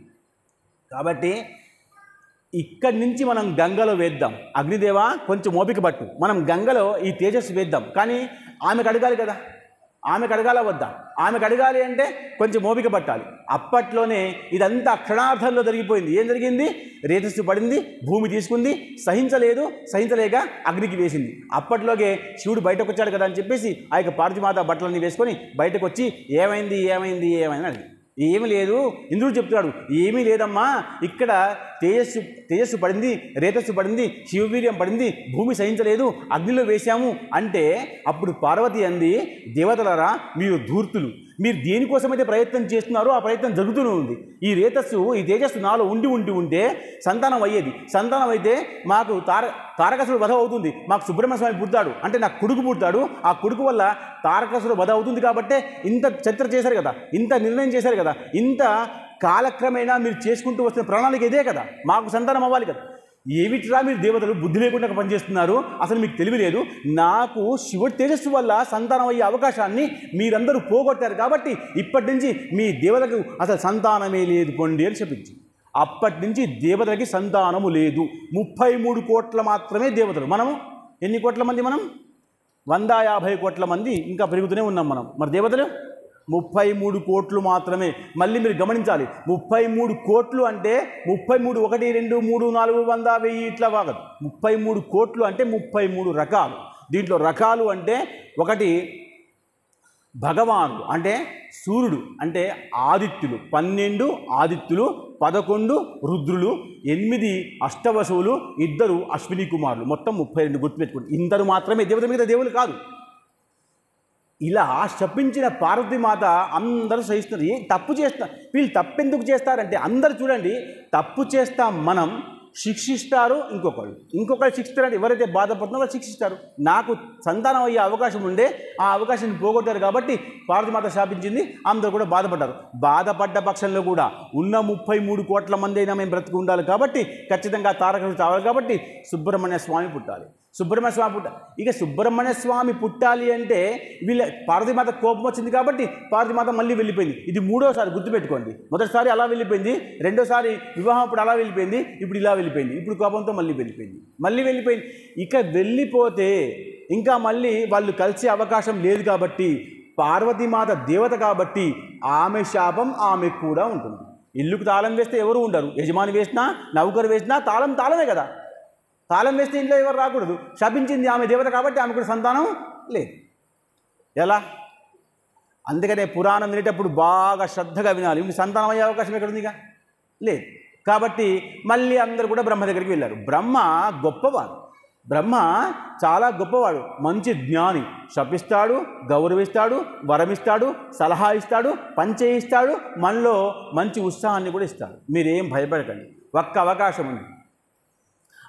కాబట్టి ఇక్కడి నుంచి మనం గంగలో వేద్దాం. అగ్నిదేవ కొంచెం ఓపిక పట్టు, మనం గంగలో ఈ తేజస్సు వేద్దాం. కానీ ఆమెకు అడగాలి కదా, ఆమెకు అడగాల వద్దా? ఆమెకు అడగాలి అంటే కొంచెం ఓపిక పట్టాలి. అప్పట్లోనే ఇదంతా క్షణార్థంలో జరిగిపోయింది. ఏం జరిగింది? రేతస్సు పడింది, భూమి తీసుకుంది, సహించలేక అగ్నికి వేసింది. అప్పట్లోకే శివుడు బయటకు వచ్చాడు కదా అని చెప్పేసి ఆ యొక్క పార్వతీమాత బట్టలన్నీ వేసుకొని బయటకు వచ్చి ఏమైంది అడిగి, ఏమీ లేదు. ఇంద్రుడు చెప్తున్నాడు, ఏమీ లేదమ్మా, ఇక్కడ తేజస్సు పడింది, రేతస్సు పడింది, శివవీర్యం పడింది, భూమి సహించలేదు, అగ్నిలో వేశాము అంటే అప్పుడు పార్వతి అంది, దేవతలారా మీరు ధూర్తులు, మీరు దేనికోసమైతే ప్రయత్నం చేస్తున్నారో ఆ ప్రయత్నం జరుగుతూనే ఉంది. ఈ తేజస్సు నాలో ఉంటే సంతానం అయ్యేది. సంతానం అయితే మాకు తారకాసురుడు వధ అవుతుంది, మాకు సుబ్రహ్మణ్య స్వామి పుడతాడు, అంటే నాకు కొడుకు పుడతాడు. ఆ కొడుకు వల్ల తారకాసురుడు వధ అవుతుంది. కాబట్టే ఇంత చరిత్ర చేశారు కదా, ఇంత నిర్ణయం చేశారు కదా, ఇంత కాలక్రమేణా మీరు చేసుకుంటూ వస్తున్న ప్రణాళిక ఇదే కదా, మాకు సంతానం అవ్వాలి కదా. ఏమిట్రా మీరు దేవతలు బుద్ధి లేకుండా పనిచేస్తున్నారు, అసలు మీకు తెలివి లేదు. నాకు శివుడి తేజస్సు వల్ల సంతానం అయ్యే అవకాశాన్ని మీరందరూ పోగొట్టారు. కాబట్టి ఇప్పటి నుంచి మీ దేవతలకు అసలు సంతానమే లేదు పొండి అని చెప్పించి, అప్పటి నుంచి దేవతలకి సంతానము లేదు. 33 కోట్ల మాత్రమే దేవతలు. మనము ఎన్ని కోట్ల మంది? మనం 150 కోట్ల మంది, ఇంకా పెరుగుతూనే ఉన్నాం మనం. మరి దేవతలు 33 కోట్లు మాత్రమే. మళ్ళీ మీరు గమనించాలి, 33 కోట్లు అంటే 33 1 2 3 4 100 1000 ఇట్లా వాగదు. 33 కోట్లు అంటే 33 రకాలు. దీంట్లో రకాలు అంటే ఒకటి భగవానుడు అంటే సూర్యుడు, అంటే ఆదిత్యులు 12 ఆదిత్యులు, 11 రుద్రులు, 8 అష్టవసువులు, 2 అశ్విని కుమారులు, మొత్తం 32. గుర్తుపెట్టుకోండి, ఇందరు మాత్రమే దేవత, మీద దేవులు కాదు. ఇలా శపించిన పార్వతీమాత అందరూ సహిస్తున్నారు. తప్పు చేస్తారు వీళ్ళు. తప్పెందుకు చేస్తారంటే అందరూ చూడండి, తప్పు చేస్తాం మనం, శిక్షిస్తారు ఇంకొకళ్ళు శిక్షిస్తారంటే ఎవరైతే బాధపడుతున్నారో వాళ్ళు శిక్షిస్తారు. నాకు సంతానం అయ్యే అవకాశం ఉండే ఆ అవకాశాన్ని పోగొట్టారు కాబట్టి పార్వతీమాత శాపించింది. అందరూ కూడా బాధపడ్డారు. బాధపడ్డ పక్షంలో కూడా ఉన్న 33 కోట్ల మంది అయినా మేము బ్రతికి ఉండాలి కాబట్టి ఖచ్చితంగా తారకుడు చావాలి కాబట్టి సుబ్రహ్మణ్య స్వామి పుట్టాలి. ఇక సుబ్రహ్మణ్య స్వామి పుట్టాలి అంటే వీళ్ళ పార్వతీమాత కోపం వచ్చింది కాబట్టి పార్వతీమాత మళ్ళీ వెళ్ళిపోయింది. ఇది 3వసారి, గుర్తుపెట్టుకోండి. మొదటిసారి అలా వెళ్ళిపోయింది, రెండోసారి వివాహం అప్పుడు అలా వెళ్ళిపోయింది, ఇప్పుడు ఇలా వెళ్ళిపోయింది, ఇప్పుడు కోపంతో మళ్ళీ వెళ్ళిపోయింది. ఇక వెళ్ళిపోతే ఇంకా మళ్ళీ వాళ్ళు కలిసే అవకాశం లేదు కాబట్టి పార్వతీమాత దేవత కాబట్టి ఆమె శాపం ఆమెకు కూడా ఉంటుంది. ఇల్లుకు తాళం వేస్తే ఎవరు ఉండరు, యజమాని వేసినా నౌకరు వేసినా తాళమే కదా. తాళం వేస్తే ఇంట్లో ఎవరు రాకూడదు. శపించింది ఆమె దేవత కాబట్టి ఆమె కూడా సంతానం లేదు. ఎలా? అందుకనే పురాణం వినేటప్పుడు బాగా శ్రద్ధగా వినాలి. సంతానం అయ్యే అవకాశం ఎక్కడుందిగా? లేదు. కాబట్టి మళ్ళీ అందరూ కూడా బ్రహ్మ దగ్గరికి వెళ్ళారు. బ్రహ్మ గొప్పవాడు, బ్రహ్మ చాలా గొప్పవాడు, మంచి జ్ఞాని. శపిస్తాడు, గౌరవిస్తాడు, వరమిస్తాడు, సలహా ఇస్తాడు, పంచేయిస్తాడు, మనలో మంచి ఉత్సాహాన్ని కూడా ఇస్తాడు. మీరేం భయపడకండి, ఒక్క అవకాశం ఉంది.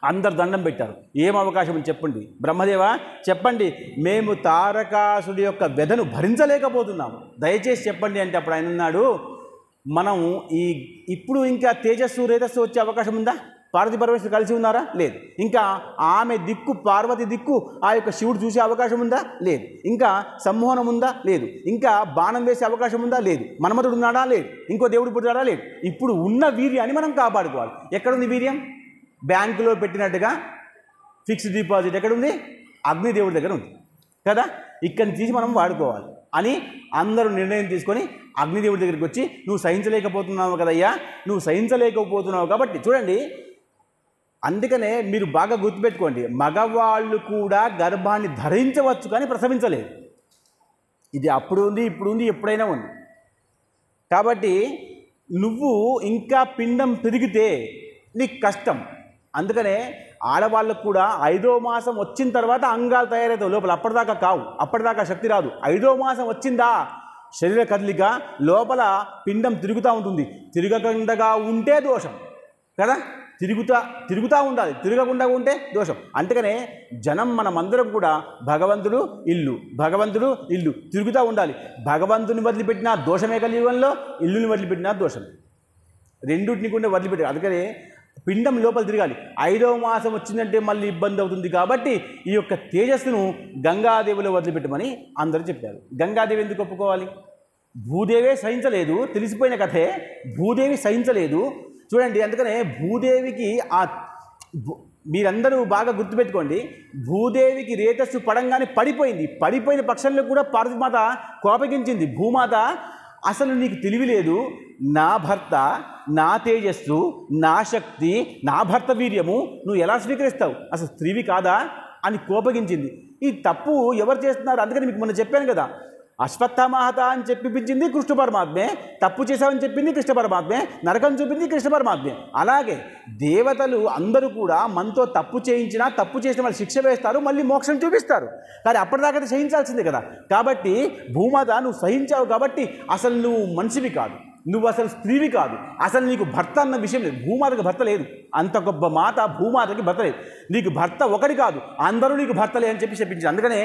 అందరు దండం పెట్టారు. ఏం అవకాశం చెప్పండి బ్రహ్మదేవా, చెప్పండి, మేము తారకాసుడి యొక్క వ్యధను భరించలేకపోతున్నాము, దయచేసి చెప్పండి అంటే అప్పుడు ఆయన అన్నాడు, మనం ఇప్పుడు ఇంకా తేజస్సు రేతస్సు వచ్చే అవకాశం ఉందా? పార్వతీ పరమేశ్వరుడు కలిసి ఉన్నారా? లేదు. ఇంకా ఆమె దిక్కు పార్వతి దిక్కు ఆ యొక్క శివుడు చూసే అవకాశం ఉందా? లేదు. ఇంకా సమ్మోహనం ఉందా? లేదు. ఇంకా బాణం వేసే అవకాశం ఉందా? లేదు. మన్మధుడు ఉన్నాడా? లేదు. ఇంకో దేవుడు పుట్టాడా? లేదు. ఇప్పుడు ఉన్న వీర్యాన్ని మనం కాపాడుకోవాలి. ఎక్కడుంది వీర్యం? బ్యాంకులో పెట్టినట్టుగా ఫిక్స్డ్ డిపాజిట్ ఎక్కడుంది? అగ్నిదేవుడి దగ్గర ఉంది కదా. ఇక్కడిని తీసి మనం వాడుకోవాలి అని అందరూ నిర్ణయం తీసుకొని అగ్నిదేవుడి దగ్గరికి వచ్చి, నువ్వు సహించలేకపోతున్నావు కదయ్యా, నువ్వు సహించలేకపోతున్నావు కాబట్టి చూడండి. అందుకనే మీరు బాగా గుర్తుపెట్టుకోండి, మగవాళ్ళు కూడా గర్భాన్ని ధరించవచ్చు కానీ ప్రసవించలేదు. ఇది అప్పుడు ఉంది, ఇప్పుడు ఉంది, ఎప్పుడైనా ఉంది. కాబట్టి నువ్వు ఇంకా పిండం పెరిగితే నీకు కష్టం. అందుకనే ఆడవాళ్ళకు కూడా 5వ మాసం వచ్చిన తర్వాత అంగాలు తయారవుతాయి లోపల, అప్పటిదాకా కావు, అప్పటిదాకా శక్తి రాదు. 5వ మాసం వచ్చిందా శరీర కదలిక, లోపల పిండం తిరుగుతూ ఉంటుంది. తిరగకుండా ఉంటే దోషం కదా, తిరుగుతూ ఉండాలి, తిరగకుండా ఉంటే దోషం. అందుకనే మనమందరం కూడా భగవంతుడు ఇల్లు తిరుగుతూ ఉండాలి. భగవంతుని వదిలిపెట్టిన దోషమే కలియుగంలో, ఇల్లుని వదిలిపెట్టిన దోషం, రెండింటిని కూడా వదిలిపెట్టారు. అందుకనే పిండం లోపల తిరగాలి. 5వ మాసం వచ్చిందంటే మళ్ళీ ఇబ్బంది అవుతుంది. కాబట్టి ఈ యొక్క తేజస్సును గంగాదేవిలో వదిలిపెట్టమని అందరూ చెప్పారు. గంగాదేవి ఎందుకు ఒప్పుకోవాలి? భూదేవే సహించలేదు, తెలిసిపోయిన కథే. భూదేవి సహించలేదు, చూడండి. అందుకనే భూదేవికి మీరందరూ బాగా గుర్తుపెట్టుకోండి, భూదేవికి రేతస్సు పడంగానే పడిపోయిన పక్షంలో కూడా పార్వతీమాత కోపగించింది. భూమాత, అసలు నీకు తెలివి లేదు, నా భర్త, నా తేజస్సు, నా శక్తి, నా భర్త వీర్యము నువ్వు ఎలా స్వీకరిస్తావు, అసలు స్త్రీవి కాదా అని కోపగించింది. ఈ తప్పు ఎవరు చేస్తున్నారు? అందుకని మీకు మొన్న చెప్పాను కదా, అశ్వత్థామాహత అని చెప్పించింది కృష్ణ పరమాత్మే, తప్పు చేశామని చెప్పింది కృష్ణ పరమాత్మే, నరకం చూపింది కృష్ణ పరమాత్మే. అలాగే దేవతలు అందరూ కూడా మనతో తప్పు చేయించినా, తప్పు చేసిన వాళ్ళు శిక్ష వేస్తారు, మళ్ళీ మోక్షం చూపిస్తారు. కానీ అప్పటిదాకా సహించాల్సిందే కదా. కాబట్టి భూమాత, నువ్వు సహించావు కాబట్టి అసలు నువ్వు మనిషివి కాదు, నువ్వు అసలు స్త్రీవి కాదు, అసలు నీకు భర్త అన్న విషయం లేదు. భూమాతకి భర్త లేదు, అంత గొప్ప మాత భూమాతకి భర్త లేదు. నీకు భర్త ఒకటి కాదు, అందరూ నీకు భర్తలే అని చెప్పి చెప్పించింది. అందుకనే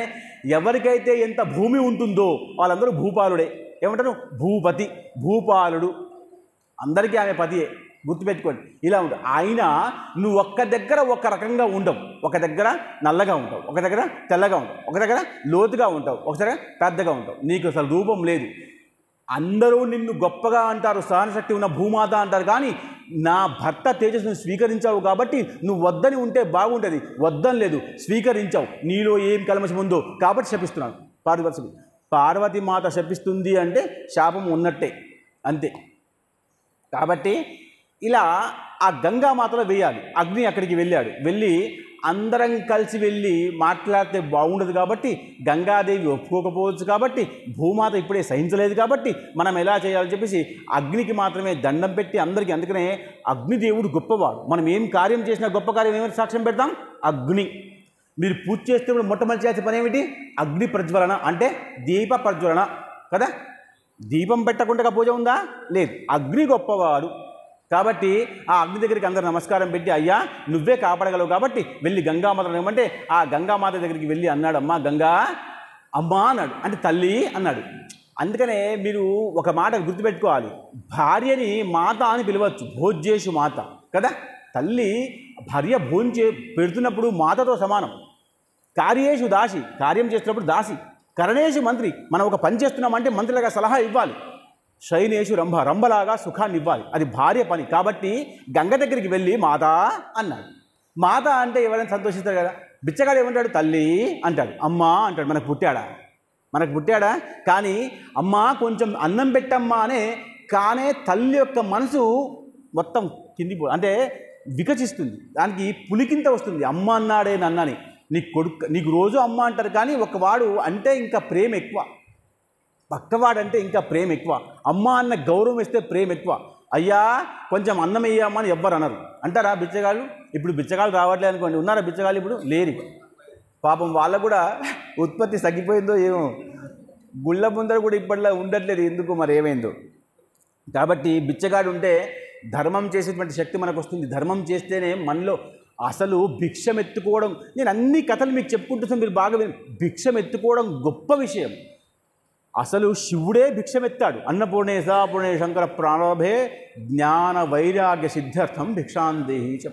ఎవరికైతే ఎంత భూమి ఉంటుందో వాళ్ళందరూ భూపాలుడే. ఏమంటారు? భూపతి, భూపాలుడు, అందరికీ ఆమె పతియే. గుర్తుపెట్టుకోండి. ఇలా ఉంటుంది. అయినా నువ్వు ఒక్క దగ్గర ఒక రకంగా ఉండవు, ఒక దగ్గర నల్లగా ఉంటావు, ఒక దగ్గర తెల్లగా ఉంటావు, ఒక దగ్గర లోతుగా ఉంటావు, ఒక దగ్గర పెద్దగా ఉంటావు. నీకు అసలు రూపం లేదు. అందరూ నిన్ను గొప్పగా అంటారు, సహనశక్తి ఉన్న భూమాత అంటారు. కానీ నా భర్త తేజస్సును స్వీకరించావు కాబట్టి నువ్వు వద్దని ఉంటే బాగుంటుంది, వద్దని లేదు, స్వీకరించావు. నీలో ఏం కల్మషం ఉందో కాబట్టి శపిస్తున్నాను. పార్వతీమాత శపిస్తుంది అంటే శాపం ఉన్నట్టే, అంతే. కాబట్టి ఇలా ఆ గంగామాతలో వేయాలి. అగ్ని అక్కడికి వెళ్ళి అందరం కలిసి వెళ్ళి మాట్లాడితే బాగుండదు కాబట్టి, గంగాదేవి ఒప్పుకోకపోవచ్చు కాబట్టి, భూమాత ఇప్పుడే సహించలేదు కాబట్టి మనం ఎలా చేయాలని చెప్పేసి అగ్నికి మాత్రమే దండం పెట్టి అందరికీ. అందుకనే అగ్నిదేవుడు గొప్పవాడు. మనం ఏం కార్యం చేసినా గొప్ప కార్యం ఏమైనా సాక్ష్యం పెడతాం? అగ్ని. మీరు పూజ చేస్తే మొట్టమొదటి చేసే పని ఏమిటి? అగ్ని ప్రజ్వలన, అంటే దీప ప్రజ్వలన కదా. దీపం పెట్టకుండా పూజ ఉందా? లేదు. అగ్ని గొప్పవాడు కాబట్టి ఆ అగ్ని దగ్గరికి అందరూ నమస్కారం పెట్టి, అయ్యా నువ్వే కాపాడగలవు కాబట్టి వెళ్ళి గంగామాత ఏమంటే ఆ గంగామాత దగ్గరికి వెళ్ళి అన్నాడు, అమ్మా గంగా, అమ్మా అన్నాడు, అంటే తల్లి అన్నాడు. అందుకనే మీరు ఒక మాట గుర్తుపెట్టుకోవాలి, భార్యని మాత అని పిలవచ్చు, భోజ్యేషు మాత కదా. తల్లి భార్య భోంచే పెడుతున్నప్పుడు మాతతో సమానం. కార్యేషు దాసి, కార్యం చేస్తున్నప్పుడు దాసి. కరణేషు మంత్రి, మనం ఒక పని చేస్తున్నామంటే మంత్రిలాగా సలహా ఇవ్వాలి. శయనేషు రంభ, రంభలాగా సుఖాన్ని ఇవ్వాలి, అది భార్య పని. కాబట్టి గంగ దగ్గరికి వెళ్ళి మాత అన్నాడు. మాత అంటే ఎవరైనా సంతోషిస్తారు కదా. బిచ్చగాడు ఏమంటాడు? తల్లి అంటాడు, అమ్మ అంటాడు. మనకు పుట్టాడా? కానీ అమ్మ కొంచెం అన్నం పెట్టమ్మా అనే, కానీ తల్లి యొక్క మనసు మొత్తం కింది అంటే వికసిస్తుంది, దానికి పులికింత వస్తుంది. అమ్మ అన్నాడే నన్నని. నీకు రోజు అమ్మ అంటారు, కానీ ఒకవాడు అంటే ఇంకా ప్రేమ ఎక్కువ, పక్కవాడంటే ఇంకా ప్రేమ ఎక్కువ. అమ్మ అన్న గౌరవం ఇస్తే ప్రేమ ఎక్కువ. అయ్యా కొంచెం అన్నం వేయమ్మా అని ఎవ్వరు అనరు. అంటారా బిచ్చగాళ్ళు? ఇప్పుడు బిచ్చగాళ్ళు రావట్లేదు అనుకోండి. ఉన్నారా బిచ్చగాళ్ళు? ఇప్పుడు లేరు. పాపం వాళ్ళకు కూడా ఉత్పత్తి తగ్గిపోయిందో ఏమో, గుళ్ళ ముందర కూడా ఇప్పట్లో ఉండట్లేదు, ఎందుకు మరి ఏమైందో. కాబట్టి బిచ్చగాడు ఉంటే ధర్మం చేసేటువంటి శక్తి మనకు వస్తుంది. ధర్మం చేస్తేనే మనలో అసలు భిక్షం ఎత్తుకోవడం. నేను అన్ని కథలు మీకు చెప్పుకుంటున్నాను, మీరు బాగా భిక్షం ఎత్తుకోవడం గొప్ప విషయం. అసలు శివుడే భిక్షమెత్తాడు. అన్నపూర్ణేశాపూర్ణే శంకర ప్రారంభే జ్ఞాన వైరాగ్య సిద్ధార్థం భిక్షాందేహి చ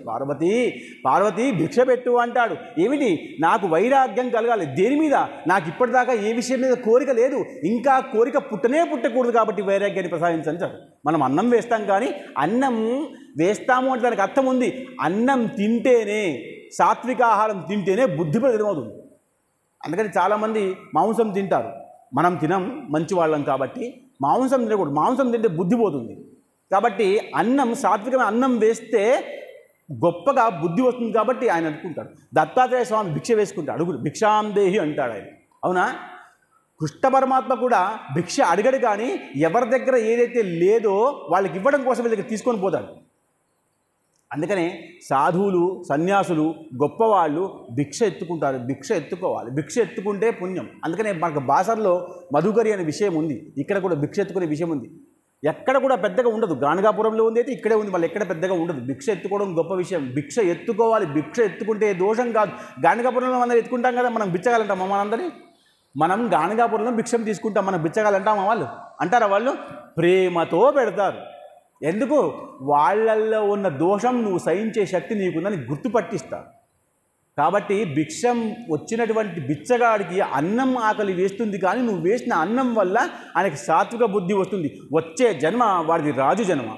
పార్వతి భిక్ష పెట్టు అంటాడు. ఏమిటి? నాకు వైరాగ్యం కలగాలి. దేని మీద? నాకు ఇప్పటిదాకా ఏ విషయం మీద కోరిక లేదు, ఇంకా కోరిక పుట్టకూడదు కాబట్టి వైరాగ్యాన్ని ప్రసాదించారు. మనం అన్నం వేస్తాం, కానీ అన్నం వేస్తాము అంటే దానికి అర్థం ఉంది. అన్నం తింటేనే, సాత్విక ఆహారం తింటేనే బుద్ధి ప్రతిమవుతుంది. అందుకని చాలామంది మాంసం తింటారు. మనం తినం, మంచి వాళ్ళం కాబట్టి మాంసం తినకూడదు. మాంసం తింటే బుద్ధి పోతుంది. కాబట్టి అన్నం, సాత్వికమైన అన్నం వేస్తే గొప్పగా బుద్ధి వస్తుంది కాబట్టి ఆయన అనుకుంటాడు. దత్తాత్రేయ స్వామి భిక్ష వేసుకుంటాడు, అడుగుడు భిక్షాందేహి అంటాడు ఆయన. అవునా? కృష్ణ పరమాత్మ కూడా భిక్ష అడగడు, కానీ ఎవరి దగ్గర ఏదైతే లేదో వాళ్ళకి ఇవ్వడం కోసం వీళ్ళ దగ్గర తీసుకొని పోతాడు. అందుకనే సాధువులు, సన్యాసులు, గొప్పవాళ్ళు భిక్ష ఎత్తుకుంటారు. భిక్ష ఎత్తుకోవాలి, భిక్ష ఎత్తుకుంటే పుణ్యం. అందుకనే మనకు బాసర్లో మధుకరి అనే విషయం ఉంది, ఇక్కడ కూడా భిక్ష ఎత్తుకునే విషయం ఉంది. ఎక్కడ కూడా పెద్దగా ఉండదు. గాణగాపురంలో ఉంది అయితే ఇక్కడే ఉంది, మళ్ళీ ఎక్కడ పెద్దగా ఉండదు. భిక్ష ఎత్తుకోవడం గొప్ప విషయం. భిక్ష ఎత్తుకోవాలి. భిక్ష ఎత్తుకుంటే దోషం కాదు. గాణగాపురంలో మనం ఎత్తుకుంటాం కదా, మనం బిచ్చగాలంటాం మనందరినీ. మనం గాణగాపురంలో భిక్షం తీసుకుంటాం, మనం బిచ్చగాలంటామా? వాళ్ళు అంటారా? వాళ్ళు ప్రేమతో పెడతారు. ఎందుకు? వాళ్ళల్లో ఉన్న దోషం నువ్వు సహించే శక్తి నీకుందని గుర్తుపట్టిస్తారు. కాబట్టి భిక్షం వచ్చినటువంటి బిచ్చగాడికి అన్నం ఆకలి వేస్తుంది, కానీ నువ్వు వేసిన అన్నం వల్ల ఆయనకి సాత్విక బుద్ధి వస్తుంది. వచ్చే జన్మ వాడిది రాజు జన్మ.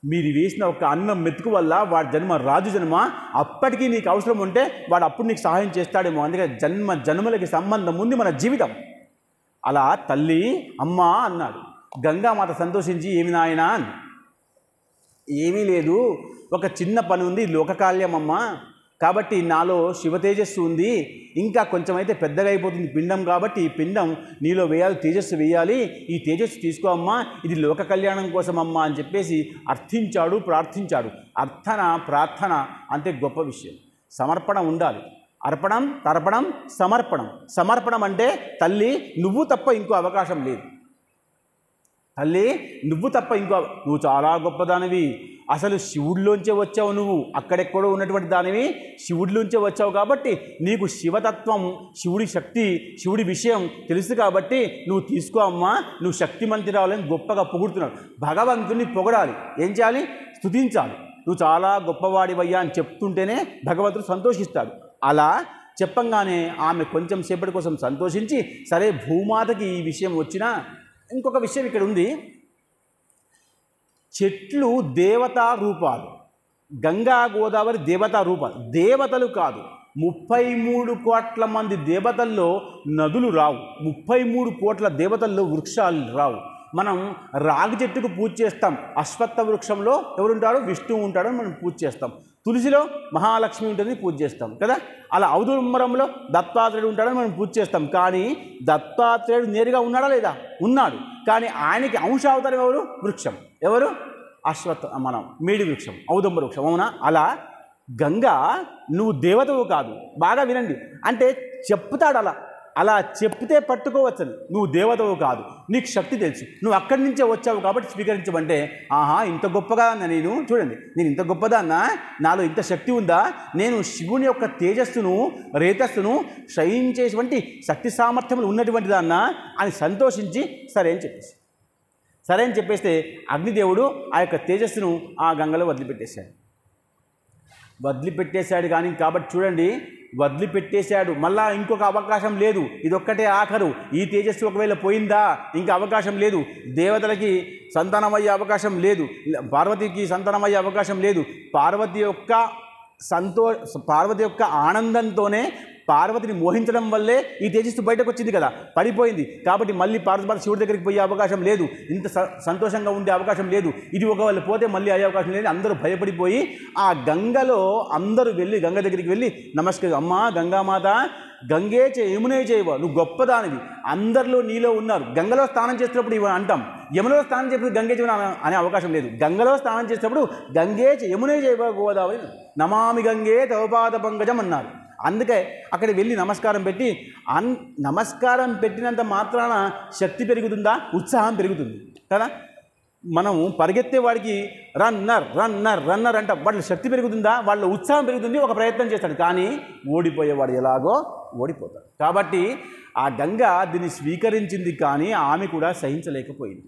మీరు వేసిన ఒక అన్నం మెతుకు వల్ల వాడి జన్మ రాజు జన్మ, అప్పటికీ నీకు అవసరం ఉంటే వాడు అప్పుడు నీకు సహాయం చేస్తాడేమో. అందుకే జన్మలకి సంబంధం ఉంది మన జీవితం. అలా తల్లి అమ్మ అన్నాడు. గంగామాత సంతోషించి ఏమి నాయనా అని, ఏమీ లేదు, ఒక చిన్న పని ఉంది, లోకకాల్యమమ్మ, కాబట్టి నాలో శివ తేజస్సు ఉంది, ఇంకా కొంచెం అయితే పెద్దగా అయిపోతుంది పిండం, కాబట్టి ఈ పిండం నీలో వేయాలి, తేజస్సు వేయాలి, ఈ తేజస్సు తీసుకో అమ్మా, ఇది లోక కళ్యాణం కోసం అమ్మా అని చెప్పేసి అర్థించాడు, ప్రార్థించాడు. అర్థన ప్రార్థన అంటే గొప్ప విషయం. సమర్పణ ఉండాలి. అర్పణం, తర్పణం, సమర్పణం. సమర్పణం అంటే తల్లి నువ్వు తప్ప ఇంకో అవకాశం లేదు, తల్లి నువ్వు తప్ప ఇంకో, నువ్వు చాలా గొప్పదానివి, అసలు శివుడిలోంచే వచ్చావు, నువ్వు అక్కడెక్కడో ఉన్నటువంటి దానివి శివుడిలోంచే వచ్చావు, కాబట్టి నీకు శివతత్వం, శివుడి శక్తి, శివుడి విషయం తెలుసు, కాబట్టి నువ్వు తీసుకో అమ్మా, నువ్వు శక్తిమంతురాలని గొప్పగా పొగుడుతున్నాడు. భగవంతుని పొగడాలి, ఏం చేయాలి, స్తుతించాలి. నువ్వు చాలా గొప్పవాడివయ్యా అని చెప్తుంటేనే భగవంతుడు సంతోషిస్తాడు. అలా చెప్పంగానే ఆమె కొంచెం సేపటి కోసం సంతోషించి, సరే భూమాతకి ఈ విషయం వచ్చినా, ఇంకొక విషయం ఇక్కడ ఉంది, చెట్లు దేవతా రూపాలు, గంగా గోదావరి దేవతా రూపాలు, దేవతలు కాదు. 33 కోట్ల మంది దేవతల్లో నదులు రావు, 33 కోట్ల దేవతల్లో వృక్షాలు రావు. మనం రాగి చెట్టుకు పూజ చేస్తాం, అశ్వత్థ వృక్షంలో ఎవరుంటారో విష్ణువు ఉంటాడో మనం పూజ చేస్తాం, తులసిలో మహాలక్ష్మి ఉంటుందని పూజ చేస్తాం కదా. అలా ఔదుంబరంలో దత్తాత్రేయుడు ఉంటాడని మనం పూజ చేస్తాం. కానీ దత్తాత్రేయుడు నేరుగా ఉన్నాడా లేదా? ఉన్నాడు. కానీ ఆయనకి అంశావతారం ఎవరు? వృక్షం. ఎవరు? అశ్వత్థ, మనం మేడి వృక్షం, ఔదుంబ వృక్షం, అవునా? అలా గంగా నువ్వు దేవతవు కాదు, బాగా వినండి, అంటే చెప్తాడు అలా, అలా చెప్తే పట్టుకోవచ్చని, నువ్వు దేవతవు కాదు, నీకు శక్తి తెలుసు, నువ్వు అక్కడి నుంచే వచ్చావు కాబట్టి స్వీకరించమంటే, ఆహా ఇంత గొప్పగా అన్నా నేను, చూడండి నేను ఇంత గొప్పదాన్నా, నాలో ఇంత శక్తి ఉందా, నేను శివుని యొక్క తేజస్సును, రేతస్సును క్షయించేటువంటి శక్తి సామర్థ్యములు ఉన్నటువంటి దాన్నా అని సంతోషించి సరే అని చెప్పేస్తే అగ్నిదేవుడు ఆ యొక్క తేజస్సును ఆ గంగలో వదిలిపెట్టేశాడు. కానీ కాబట్టి చూడండి, వదిలిపెట్టేశాడు, మళ్ళా ఇంకొక అవకాశం లేదు, ఇదొక్కటే ఆఖరు. ఈ తేజస్సు ఒకవేళ పోయిందా ఇంకా అవకాశం లేదు, దేవతలకి సంతానమయ్యే అవకాశం లేదు, పార్వతికి సంతానమయ్యే అవకాశం లేదు. పార్వతి యొక్క ఆనందంతోనే, పార్వతిని మోహించడం వల్లే ఈ తేజస్సు బయటకు వచ్చింది కదా, పడిపోయింది. కాబట్టి మళ్ళీ పార్వతి శివుడి దగ్గరికి పోయే అవకాశం లేదు, ఇంత సంతోషంగా ఉండే అవకాశం లేదు. ఇది ఒకవేళ పోతే మళ్ళీ అయ్యే అవకాశం లేదు. అందరూ భయపడిపోయి ఆ గంగలో అందరూ వెళ్ళి గంగ దగ్గరికి వెళ్ళి నమస్కారం, అమ్మా గంగామాత, గంగే చే యమునే చేయవ, నువ్వు గొప్పదానివి, అందరిలో నీలో ఉన్నారు. గంగలో స్నానం చేసినప్పుడు ఇవి అంటాం, యమునలో స్నానం చేసినప్పుడు గంగే చేయవ అనే అవకాశం లేదు. గంగలో స్నానం చేసినప్పుడు గంగే చే యమునే చేయవ గోదావరి నమామి గంగే తవపాద పంకజం అన్నారు. అందుకే అక్కడ వెళ్ళి నమస్కారం పెట్టి, నమస్కారం పెట్టినంత మాత్రాన శక్తి పెరుగుతుందా? ఉత్సాహం పెరుగుతుంది కదా. మనం పరిగెత్తే వాడికి రన్నర్ అంట, వాళ్ళ శక్తి పెరుగుతుందా? వాళ్ళ ఉత్సాహం పెరుగుతుంది, ఒక ప్రయత్నం చేస్తాడు. కానీ ఓడిపోయేవాడు ఎలాగో ఓడిపోతాడు. కాబట్టి ఆ గంగ దీన్ని స్వీకరించింది, కానీ ఆమె కూడా సహించలేకపోయింది.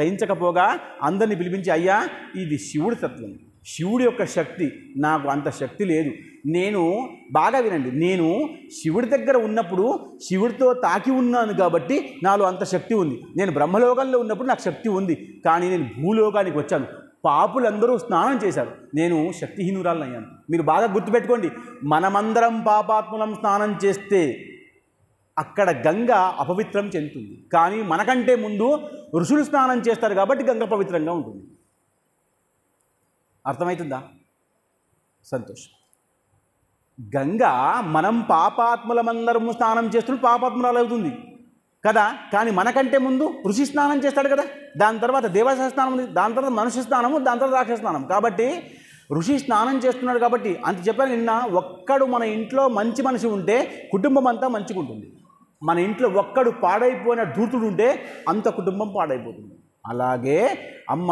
సహించకపోగా అందరినీ పిలిపించి, అయ్యా ఇది శివుడి తత్వం, శివుడి యొక్క శక్తి, నాకు అంత శక్తి లేదు. నేను బాగా వినండి, నేను శివుడి దగ్గర ఉన్నప్పుడు శివుడితో తాకి ఉన్నాను కాబట్టి నాలో అంత శక్తి ఉంది. నేను బ్రహ్మలోకంలో ఉన్నప్పుడు నాకు శక్తి ఉంది. కానీ నేను భూలోకానికి వచ్చాను, పాపులందరూ స్నానం చేశారు, నేను శక్తిహీనురాలను అయ్యాను. మీరు బాగా గుర్తుపెట్టుకోండి, మనమందరం పాపాత్ములం స్నానం చేస్తే అక్కడ గంగ అపవిత్రం చెందుతుంది. కానీ మనకంటే ముందు ఋషులు స్నానం చేస్తారు కాబట్టి గంగ పవిత్రంగా ఉంటుంది. అర్థమవుతుందా? సంతోషం. గంగ మనం పాపాత్ములమందరము స్నానం చేస్తున్నప్పుడు పాపాత్మురాలు అవుతుంది కదా. కానీ మనకంటే ముందు ఋషి స్నానం చేస్తాడు కదా, దాని తర్వాత దేవతా స్నానం, దాని తర్వాత మనుష్య స్నానము, దాని తర్వాత రాక్షస స్నానం. కాబట్టి ఋషి స్నానం చేస్తున్నాడు కాబట్టి అంత చెప్పాను. నిన్న ఒక్కడు మన ఇంట్లో మంచి మనిషి ఉంటే కుటుంబం అంతా మంచిగా ఉంటుంది. మన ఇంట్లో ఒక్కడు పాడైపోయిన ధూర్తుడు ఉంటే అంత కుటుంబం పాడైపోతుంది. అలాగే అమ్మ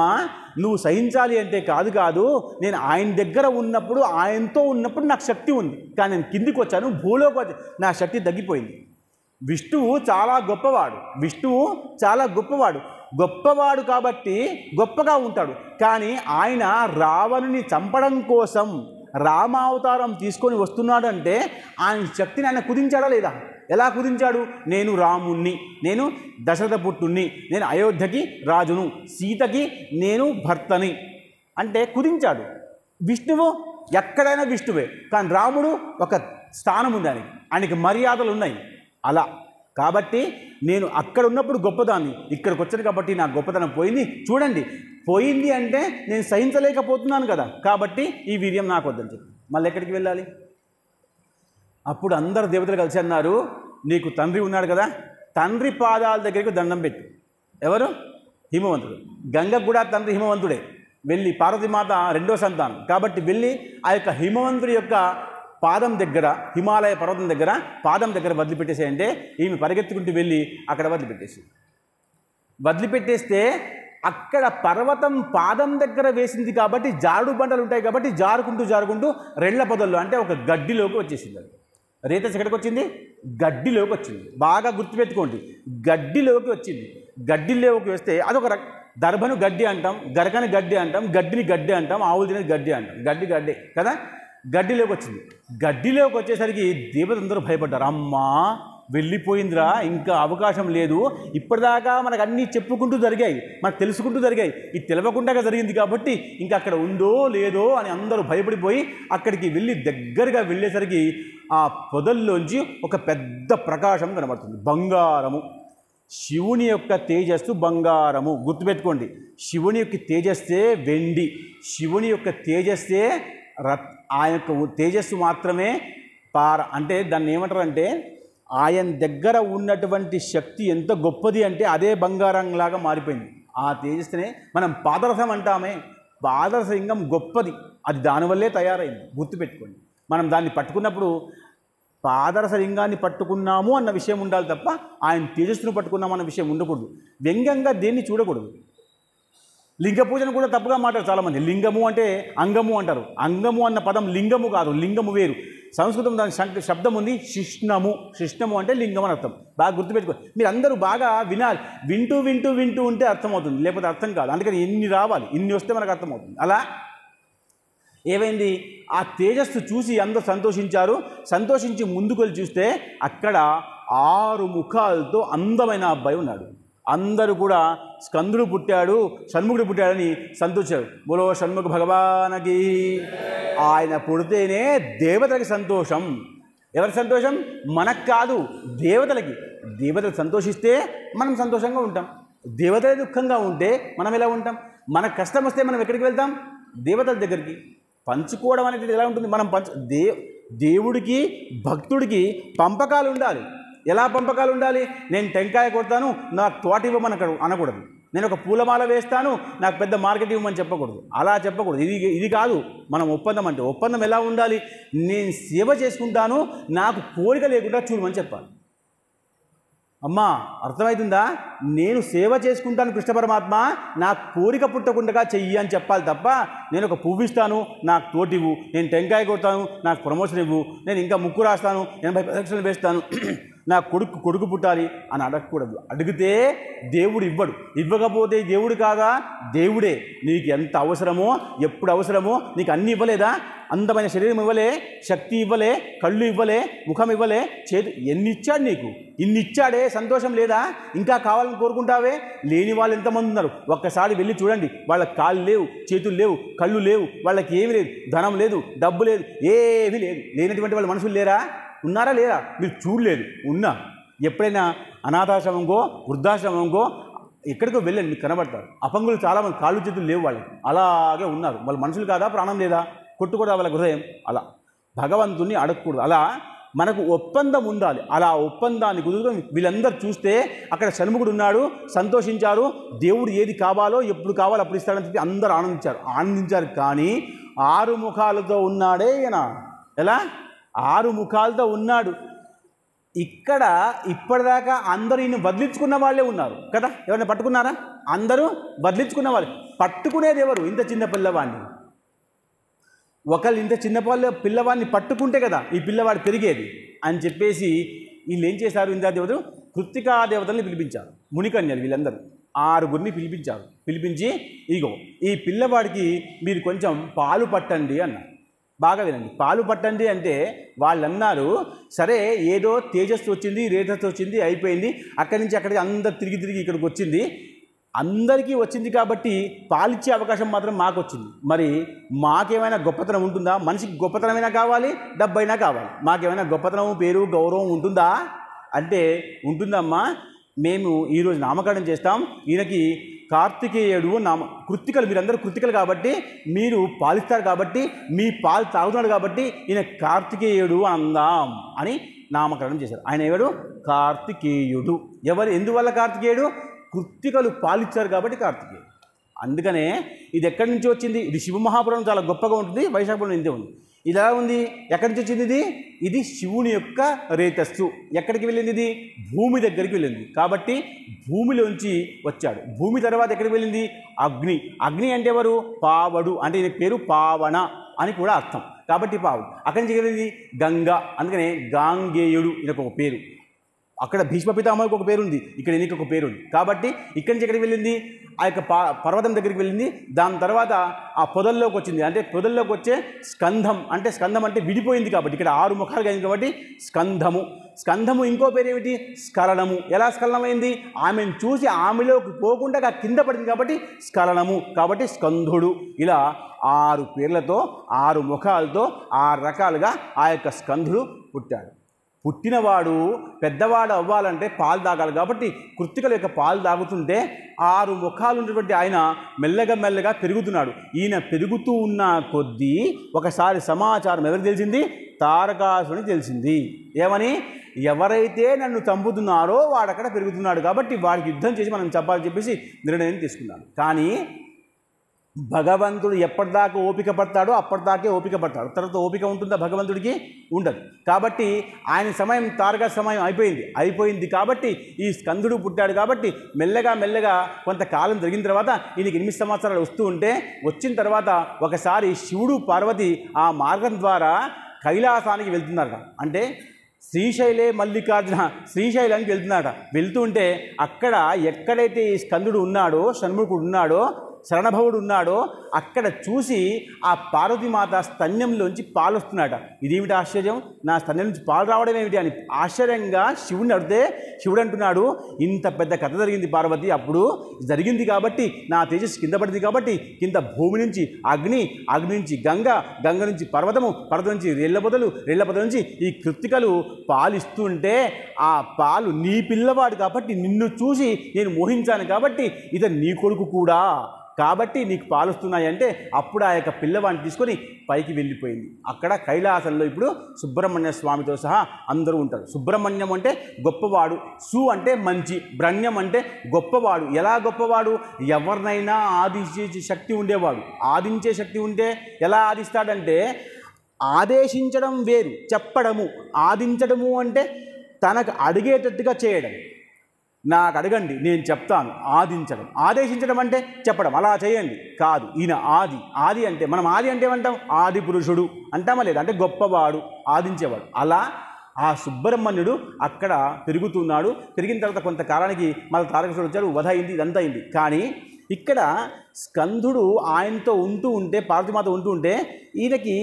నువ్వు సహించాలి అంటే కాదు, నేను ఆయన దగ్గర ఉన్నప్పుడు, ఆయనతో ఉన్నప్పుడు నాకు శక్తి ఉంది. కానీ నేను కిందికి వచ్చాను, భూలోకి వచ్చి నా శక్తి తగ్గిపోయింది. విష్ణువు చాలా గొప్పవాడు కాబట్టి గొప్పగా ఉంటాడు. కానీ ఆయన రావణుని చంపడం కోసం రామావతారం తీసుకొని వస్తున్నాడు అంటే ఆయన శక్తిని ఆయన కుదించాడా లేదా? ఎలా కుదించాడు? నేను రాముణ్ణి, నేను దశరథ పుత్రుణ్ణి, నేను అయోధ్యకి రాజును, సీతకి నేను భర్తని అంటే కుదించాడు. విష్ణువు ఎక్కడైనా విష్ణువే, కానీ రాముడు ఒక స్థానం ఉంది, ఆయనకి మర్యాదలు ఉన్నాయి. అలా కాబట్టి నేను అక్కడ ఉన్నప్పుడు గొప్పదాన్ని, ఇక్కడికి వచ్చాను కాబట్టి నా గొప్పతనం పోయింది. చూడండి, పోయింది అంటే నేను సహించలేకపోతున్నాను కదా, కాబట్టి ఈ వీర్యం నాకు వద్దని చెప్పి మళ్ళీ ఎక్కడికి వెళ్ళాలి? అప్పుడు అందరు దేవతలు కలిసి అన్నారు, నీకు తండ్రి ఉన్నాడు కదా, తండ్రి పాదాల దగ్గరికి దండం పెట్టు. ఎవరు? హిమవంతుడు. గంగకు కూడా తండ్రి హిమవంతుడే. వెళ్ళి పార్వతీమాత రెండో సంతానం కాబట్టి వెళ్ళి ఆ యొక్క హిమవంతుడి యొక్క పాదం దగ్గర, హిమాలయ పర్వతం దగ్గర పాదం దగ్గర వదిలిపెట్టేసేయంటే ఈమె పరిగెత్తుకుంటూ వెళ్ళి అక్కడ వదిలిపెట్టేస్తే అక్కడ పర్వతం పాదం దగ్గర వేసింది కాబట్టి జాడు బండలు ఉంటాయి కాబట్టి జారుకుంటూ రెళ్ల పొదల్లో అంటే ఒక గడ్డిలోకి వచ్చేసింది. అది రేతస్ ఎక్కడికి వచ్చింది? గడ్డిలోకి వచ్చింది. బాగా గుర్తుపెట్టుకోండి, గడ్డిలోకి వచ్చింది. గడ్డిలోకి వస్తే అదొక దర్భను గడ్డి అంటాం, గరకని గడ్డి అంటాం, గడ్డిని గడ్డి అంటాం, ఆవులు తినేది గడ్డి అంటాం. గడ్డే కదా. గడ్డిలోకి వచ్చింది. గడ్డిలోకి వచ్చేసరికి దేవతందరూ భయపడ్డారు. అమ్మా వెళ్ళిపోయిందిరా, ఇంకా అవకాశం లేదు. ఇప్పటిదాకా మనకు అన్నీ చెప్పుకుంటూ జరిగాయి, మనకు తెలుసుకుంటూ జరిగాయి, ఇది తెలవకుండా జరిగింది కాబట్టి ఇంకా అక్కడ ఉందో లేదో అని అందరూ భయపడిపోయి అక్కడికి వెళ్ళి దగ్గరగా వెళ్ళేసరికి ఆ పొదల్లోంచి ఒక పెద్ద ప్రకాశం కనబడుతుంది. బంగారము. శివుని యొక్క తేజస్సు బంగారము. గుర్తుపెట్టుకోండి, శివుని యొక్క తేజస్సే వెండి, శివుని యొక్క తేజస్సే ఆ యొక్క తేజస్సు మాత్రమే అంటే దాన్ని ఏమంటారంటే ఆయన దగ్గర ఉన్నటువంటి శక్తి ఎంత గొప్పది అంటే అదే బంగారంలాగా మారిపోయింది. ఆ తేజస్సునే మనం పాదరసం అంటామే. పాదరసలింగం గొప్పది, అది దానివల్లే తయారైంది. గుర్తుపెట్టుకోండి, మనం దాన్ని పట్టుకున్నప్పుడు పాదరసలింగాన్ని పట్టుకున్నాము అన్న విషయం ఉండాలి తప్ప ఆయన తేజస్సును పట్టుకున్నాము అన్న విషయం ఉండకూడదు. వ్యంగ్యంగా దేన్ని చూడకూడదు. లింగ పూజను కూడా తప్పుగా మాట్లాడు చాలామంది. లింగము అంటే అంగము అంటారు. అంగము అన్న పదం లింగము కాదు, లింగము వేరు. సంస్కృతం దాని శబ్దం ఉంది శిష్ణము. శిష్ణము అంటే లింగం అని అర్థం. బాగా గుర్తుపెట్టుకో. మీరు అందరూ బాగా వినాలి. వింటూ ఉంటే అర్థమవుతుంది, లేకపోతే అర్థం కాదు. అందుకని ఇన్ని రావాలి, ఇన్ని వస్తే మనకు అర్థమవుతుంది. అలా ఏమైంది? ఆ తేజస్సు చూసి అందరూ సంతోషించారు. సంతోషించి ముందుకు వెళ్ళి చూస్తే అక్కడ 6 ముఖాలతో అందమైన అబ్బాయి ఉన్నాడు. అందరూ కూడా స్కందుడు పుట్టాడు, షణ్ముఖుడు పుట్టాడని సంతోషారు. బోలో షణ్ముఖ భగవానకి. ఆయన పుడితేనే దేవతలకి సంతోషం. ఎవరి సంతోషం? మనకు కాదు, దేవతలకి. దేవతలు సంతోషిస్తే మనం సంతోషంగా ఉంటాం. దేవతలే దుఃఖంగా ఉంటే మనం ఎలా ఉంటాం? మనకు కష్టం వస్తే మనం ఎక్కడికి వెళ్తాం? దేవతల దగ్గరికి. పంచుకోవడం అనేది ఎలా ఉంటుంది? మనం దేవుడికి భక్తుడికి పంపకాలు ఉండాలి. ఎలా పంపకాలు ఉండాలి? నేను టెంకాయ కొడతాను, నాకు తోట ఇవ్వమని అనకూడదు. నేను ఒక పూలమాల వేస్తాను, నాకు పెద్ద మార్కెట్ ఇవ్వమని చెప్పకూడదు. అలా చెప్పకూడదు. ఇది కాదు మనం ఒప్పందం అంటే. ఒప్పందం ఎలా ఉండాలి? నేను సేవ చేసుకుంటాను, నాకు కోరిక లేకుండా చూడమని చెప్పాలి. అమ్మా అర్థమవుతుందా? నేను సేవ చేసుకుంటాను కృష్ణ పరమాత్మ, నాకు కోరిక పుట్టకుండా చెయ్యి అని చెప్పాలి తప్ప నేను ఒక పువ్వు ఇస్తాను, నాకు తోటివ్వు, నేను టెంకాయ కొడతాను, నాకు ప్రమోషన్ ఇవ్వు, నేను ఇంకా ముక్కు రాస్తాను, 80 ప్రదక్షిణలు వేస్తాను, నాకు కొడుకు పుట్టాలి అని అడగకూడదు. అడిగితే దేవుడు ఇవ్వడు. ఇవ్వకపోతే దేవుడు కాగా దేవుడే. నీకు ఎంత అవసరమో, ఎప్పుడు అవసరమో నీకు అన్నీ ఇవ్వలేదా? అందమైన శరీరం ఇవ్వలే, శక్తి ఇవ్వలే, కళ్ళు ఇవ్వలే, ముఖం ఇవ్వలే, చేతి ఎన్ని ఇచ్చాడు నీకు? ఇన్ని ఇచ్చాడే, సంతోషం లేదా? ఇంకా కావాలని కోరుకుంటావే? లేని వాళ్ళు ఎంతమంది ఉన్నారు? ఒక్కసారి వెళ్ళి చూడండి. వాళ్ళకి కాళ్ళు లేవు, చేతులు లేవు, కళ్ళు లేవు, వాళ్ళకి ఏమీ లేదు, ధనం లేదు, డబ్బు లేదు, ఏమీ లేదు. లేనటువంటి వాళ్ళ మనుషులు లేరా? ఉన్నారా లేరా? మీరు చూడలేదు. ఉన్నా ఎప్పుడైనా అనాథాశ్రమంకో వృద్ధాశ్రమంకో ఎక్కడికో వెళ్ళండి, మీకు కనబడతారు. అపంగులు చాలామంది కాళ్ళు చేతులు లేవు, వాళ్ళకి అలాగే ఉన్నారు. వాళ్ళు మనుషులు కాదా? ప్రాణం లేదా? కొట్టుకోదా వాళ్ళ హృదయం? అలా భగవంతుని అడగకూడదు. అలా మనకు ఒప్పందం ఉండాలి. అలా ఒప్పందాన్ని కుదురుకొని వీళ్ళందరూ చూస్తే అక్కడ షణ్ముఖుడు ఉన్నాడు, సంతోషించారు. దేవుడు ఏది కావాలో ఎప్పుడు కావాలో అప్పుడు ఇస్తాడని చెప్పి అందరూ ఆనందించారు. కానీ 6 ముఖాలతో ఉన్నాడే ఈయన. ఎలా? 6 ముఖాలతో ఉన్నాడు. ఇక్కడ ఇప్పటిదాకా అందరూ ఈయన వదిలించుకున్న వాళ్ళే ఉన్నారు కదా. ఎవరైనా పట్టుకున్నారా? అందరూ వదిలించుకున్న వాళ్ళు. పట్టుకునేది ఎవరు? ఇంత చిన్న పిల్లవాడిని. ఒకళ్ళు ఇంత చిన్న పిల్లవాడిని పట్టుకుంటే కదా ఈ పిల్లవాడు పెరిగేది అని చెప్పేసి వీళ్ళు ఏం చేశారు? ఇంద్ర దేవతలు కృత్తికా దేవతల్ని పిలిపించారు. మునికన్యలు వీళ్ళందరూ 6గురిని పిలిపించారు. పిలిపించి ఇగో ఈ పిల్లవాడికి మీరు కొంచెం పాలు పట్టండి అన్నారు. బాగా వినండి. పాలు పట్టండి అంటే వాళ్ళు అన్నారు, సరే ఏదో తేజస్సు వచ్చింది, రేతస్సు వచ్చింది, అయిపోయింది, అక్కడి నుంచి అక్కడికి అందరు తిరిగి ఇక్కడికి వచ్చింది, అందరికీ వచ్చింది కాబట్టి పాలిచ్చే అవకాశం మాత్రం మాకు వచ్చింది. మరి మాకేమైనా గొప్పతనం ఉంటుందా? మనిషికి గొప్పతనమైనా కావాలి, డబ్బైనా కావాలి. మాకేమైనా గొప్పతనం, పేరు, గౌరవం ఉంటుందా అంటే ఉంటుందమ్మా. మేము ఈరోజు నామకరణం చేస్తాం, ఈయనకి కార్తికేయుడు కృత్తికలు, మీరందరూ కృత్తికలు కాబట్టి మీరు పాలిస్తారు కాబట్టి మీ పాలు తాగుతున్నాడు కాబట్టి ఈయన కార్తికేయుడు అందాం అని నామకరణం చేశారు. ఆయన ఎవరు? కార్తికేయుడు. ఎందువల్ల కార్తికేయుడు? కృత్తికలు పాలిచ్చారు కాబట్టి కార్తికేయుడు. అందుకనే ఇది ఎక్కడి నుంచి వచ్చింది? ఇది శివమహాపురాణం చాలా గొప్పగా ఉంటుంది, వైశాఖపురం ఇంతే ఉంది. ఇది ఎలా ఉంది? ఎక్కడి నుంచి వచ్చింది? ఇది శివుని యొక్క రేతస్సు. ఎక్కడికి వెళ్ళింది? ఇది భూమి దగ్గరికి వెళ్ళింది కాబట్టి భూమిలోంచి వచ్చాడు. భూమి తర్వాత ఎక్కడికి వెళ్ళింది? అగ్ని. అగ్ని అంటే ఎవరు? పావడు. అంటే ఈయన పేరు పావన అని కూడా అర్థం కాబట్టి పావుడు. అక్కడి నుంచి వెళ్ళింది గంగా, అందుకనే గాంగేయుడు ఈయనకు ఒక పేరు. అక్కడ భీష్మ పితామహుడికి ఒక పేరు ఉంది, ఇక్కడ ఈయనకి ఒక పేరు ఉంది కాబట్టి ఇక్కడి నుంచి ఎక్కడికి వెళ్ళింది? ఆ యొక్క పర్వతం దగ్గరికి వెళ్ళింది. దాని తర్వాత ఆ పొదల్లోకి వచ్చింది. అంటే పొదల్లోకి వచ్చే స్కంధం, అంటే స్కంధం అంటే విడిపోయింది కాబట్టి ఇక్కడ 6 ముఖాలు అయింది కాబట్టి స్కంధము. స్కంధము ఇంకో పేరు ఏమిటి? స్ఖలనము. ఎలా స్ఖలనమైంది? ఆమెను చూసి ఆమెలోకి పోకుండా కింద పడింది కాబట్టి స్ఖలనము, కాబట్టి స్కంధుడు. ఇలా 6 పేర్లతో 6 ముఖాలతో 6 రకాలుగా ఆ యొక్క స్కంధుడు పుట్టాడు. పుట్టినవాడు పెద్దవాడు అవ్వాలంటే పాలు తాగాలి కాబట్టి కృత్తికల యొక్క పాలు తాగుతుంటే 6 ముఖాలు ఉన్నటువంటి ఆయన మెల్లగా పెరుగుతున్నాడు. ఈయన పెరుగుతూ ఉన్న కొద్దీ ఒకసారి సమాచారం ఎవరికి తెలిసింది? తారకాసురునికి తెలిసింది. ఏమని? ఎవరైతే నన్ను చంపుతున్నారో వాడక్కడ పెరుగుతున్నాడు కాబట్టి వాడికి యుద్ధం చేసి మనం చంపాలని చెప్పేసి నిర్ణయం తీసుకున్నాడు. కానీ భగవంతుడు ఎప్పటిదాకా ఓపిక పడతాడో అప్పటిదాకే ఓపిక పడతాడు. తర్వాత ఓపిక ఉంటుందా? భగవంతుడికి ఉండదు. కాబట్టి ఆయన సమయం, తారక సమయం అయిపోయింది కాబట్టి ఈ స్కందుడు పుట్టాడు కాబట్టి మెల్లగా కొంతకాలం జరిగిన తర్వాత ఈయనకి 8 సంవత్సరాలు వస్తూ ఉంటే, వచ్చిన తర్వాత ఒకసారి శివుడు పార్వతి ఆ మార్గం ద్వారా కైలాసానికి వెళ్తున్నారు. అంటే శ్రీశైలే మల్లికార్జున శ్రీశైలానికి వెళ్తున్నాడట. వెళ్తూ ఉంటే అక్కడ ఎక్కడైతే ఈ స్కందుడు ఉన్నాడో, షణ్ముఖుడు ఉన్నాడో, శరణభవుడు ఉన్నాడో అక్కడ చూసి ఆ పార్వతీమాత స్తన్యంలోంచి పాలు వస్తున్నాడట. ఇదేమిటి ఆశ్చర్యం? నా స్తన్యం నుంచి పాలు రావడం ఏమిటి అని ఆశ్చర్యంగా శివుడిని అడిగితే శివుడు అంటున్నాడు, ఇంత పెద్ద కథ జరిగింది పార్వతి, అప్పుడు జరిగింది కాబట్టి నా తేజస్సు కింద పడింది కాబట్టి కింద భూమి నుంచి అగ్ని, అగ్ని నుంచి గంగ, గంగ నుంచి పర్వతము, పర్వతం నుంచి రెళ్ళపొదలు, రెళ్ళపొదల నుంచి ఈ కృత్తికలు పాలిస్తుంటే ఆ పాలు నీ పిల్లవాడు కాబట్టి నిన్ను చూసి నేను మోహించాను కాబట్టి ఇతను నీ కొడుకు కూడా కాబట్టి నీకు పాలుస్తున్నాయంటే అప్పుడు ఆ యొక్క పిల్లవాడిని తీసుకొని పైకి వెళ్ళిపోయింది. అక్కడ కైలాసంలో ఇప్పుడు సుబ్రహ్మణ్య స్వామితో సహా అందరూ ఉంటారు. సుబ్రహ్మణ్యం అంటే గొప్పవాడు, సు అంటే మంచి, బ్రహ్మ్యం అంటే గొప్పవాడు. ఎలా గొప్పవాడు? ఎవరినైనా ఆదించే శక్తి ఉండేవాడు. ఆదించే శక్తి ఉంటే ఎలా ఆదిస్తాడంటే, ఆదేశించడం వేరు, చెప్పడము. ఆదించడము అంటే తనకు అడిగేటట్టుగా చేయడం. నాకు అడగండి నేను చెప్తాను. ఆదించడం. ఆదేశించడం అంటే చెప్పడం, అలా చేయండి కాదు. ఈయన ఆది అంటే మనం ఆది అంటే ఏమంటాం? ఆది పురుషుడు అంటామా లేదా? అంటే గొప్పవాడు, ఆదించేవాడు. అలా ఆ సుబ్రహ్మణ్యుడు అక్కడ పెరుగుతున్నాడు. పెరిగిన తర్వాత కొంతకాలానికి మళ్ళీ తారకాసురుడు వచ్చాడు, వధ అయింది, ఇదంతా అయింది. కానీ ఇక్కడ స్కందుడు ఆయనతో ఉంటూ ఉంటే, పార్వతీమాత ఉంటూ ఉంటే ఈయనకి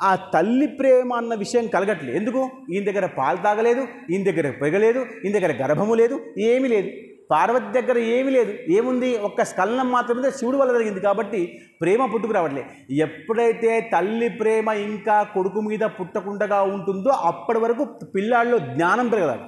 ఆ తల్లి ప్రేమ అన్న విషయం కలగట్లేదు. ఎందుకు? ఈయన దగ్గర పాలు తాగలేదు, ఈయన దగ్గర పెరగలేదు, ఈయన దగ్గర గర్భము లేదు, ఏమీ లేదు. పార్వతి దగ్గర ఏమీ లేదు. ఏముంది? ఒక్క స్ఖలనం మాత్రమే శివుడి వల్ల జరిగింది కాబట్టి ప్రేమ పుట్టుకు రావట్లేదు. ఎప్పుడైతే తల్లి ప్రేమ ఇంకా కొడుకు మీద పుట్టకుండా ఉంటుందో అప్పటి వరకు పిల్లాడిలో జ్ఞానం పెరగదు.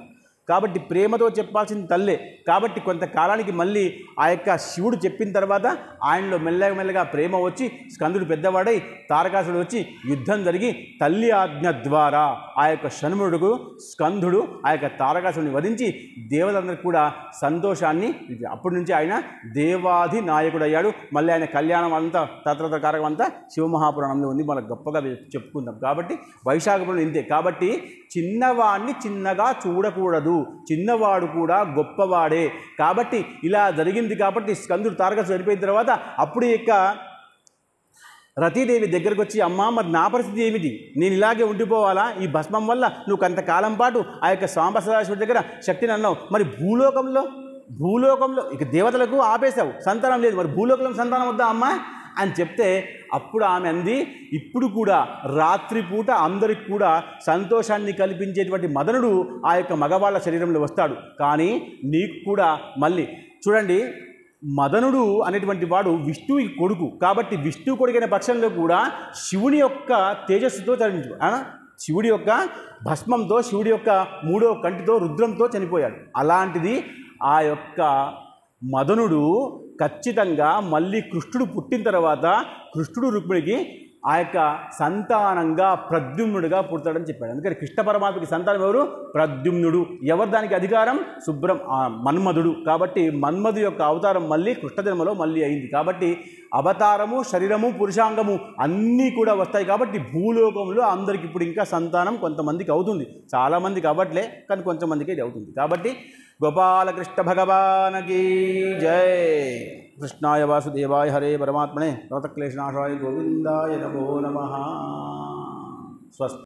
కాబట్టి ప్రేమతో చెప్పాల్సింది తల్లే. కాబట్టి కొంతకాలానికి మళ్ళీ ఆ యొక్క శివుడు చెప్పిన తర్వాత ఆయనలో మెల్లగా ప్రేమ వచ్చి స్కందుడు పెద్దవాడై తారకాసుడు వచ్చి యుద్ధం జరిగి తల్లి ఆజ్ఞ ద్వారా ఆ యొక్క షణ్ముఖుడు స్కందుడు ఆ యొక్క తారకాసుడిని వధించి దేవతలందరికీ కూడా సంతోషాన్ని, అప్పటి నుంచి ఆయన దేవాది నాయకుడు అయ్యాడు. మళ్ళీ ఆయన కళ్యాణం అంతా తత్రత కారకం అంతా శివమహాపురాణంలో ఉంది, మనకు గొప్పగా చెప్పుకుందాం. కాబట్టి వైశాఖపురం ఇంతే. కాబట్టి చిన్నవాడిని చిన్నగా చూడకూడదు, చిన్నవాడు కూడా గొప్పవాడే. కాబట్టి ఇలా జరిగింది కాబట్టి స్కందుడు తారకాసుడు చనిపోయిన తర్వాత అప్పుడు ఇక రతీదేవి దగ్గరకు వచ్చి, అమ్మా మరి నా పరిస్థితి ఏమిటి? నేను ఇలాగే ఉండిపోవాలా? ఈ భస్మం వల్ల నువ్వు కొంతకాలం పాటు ఆ యొక్క సాంబ సదాశివుడి దగ్గర శక్తిని అన్నావు, మరి భూలోకంలో ఇక దేవతలకు ఆపేశావు, సంతానం లేదు, మరి భూలోకంలో సంతానం వద్దా అమ్మా అని చెప్తే అప్పుడు ఆమె అంది, ఇప్పుడు కూడా రాత్రిపూట అందరికి కూడా సంతోషాన్ని కల్పించేటువంటి మదనుడు ఆ యొక్క మగవాళ్ళ శరీరంలో వస్తాడు, కానీ నీకు కూడా మళ్ళీ చూడండి, మదనుడు అనేటువంటి వాడు విష్ణువు కొడుకు కాబట్టి విష్ణువు కొడుకైన పక్షంలో కూడా శివుని యొక్క తేజస్సుతో చరించు, శివుడి యొక్క భస్మంతో, శివుడి యొక్క 3వ కంటితో, రుద్రంతో చనిపోయాడు. అలాంటిది ఆ యొక్క మదనుడు ఖచ్చితంగా మళ్ళీ కృష్ణుడు పుట్టిన తర్వాత కృష్ణుడు రుక్మిణికి ఆ యొక్క సంతానంగా ప్రద్యుమ్నుడిగా పుడతాడని చెప్పాడు. అందుకని కృష్ణ పరమాత్మకి సంతానం ఎవరు? ప్రద్యుమ్నుడు. ఎవరు దానికి అధికారం? మన్మధుడు. కాబట్టి మన్మధు యొక్క అవతారం మళ్ళీ కృష్ణ జన్మలో మళ్ళీ అయింది. కాబట్టి అవతారము, శరీరము, పురుషాంగము అన్నీ కూడా వస్తాయి. కాబట్టి భూలోకంలో అందరికి ఇప్పుడు ఇంకా సంతానం కొంతమందికి అవుతుంది, చాలామందికి అవ్వట్లే, కానీ కొంతమందికి ఇది అవుతుంది. కాబట్టి గోపాలకృష్ణ భగవానకి జై. కృష్ణాయ వాసుదేవాయ హరే పరమాత్మనే ప్రణతక్లేశనాశాయ గోవిందాయ నమో నమః. స్వస్తి.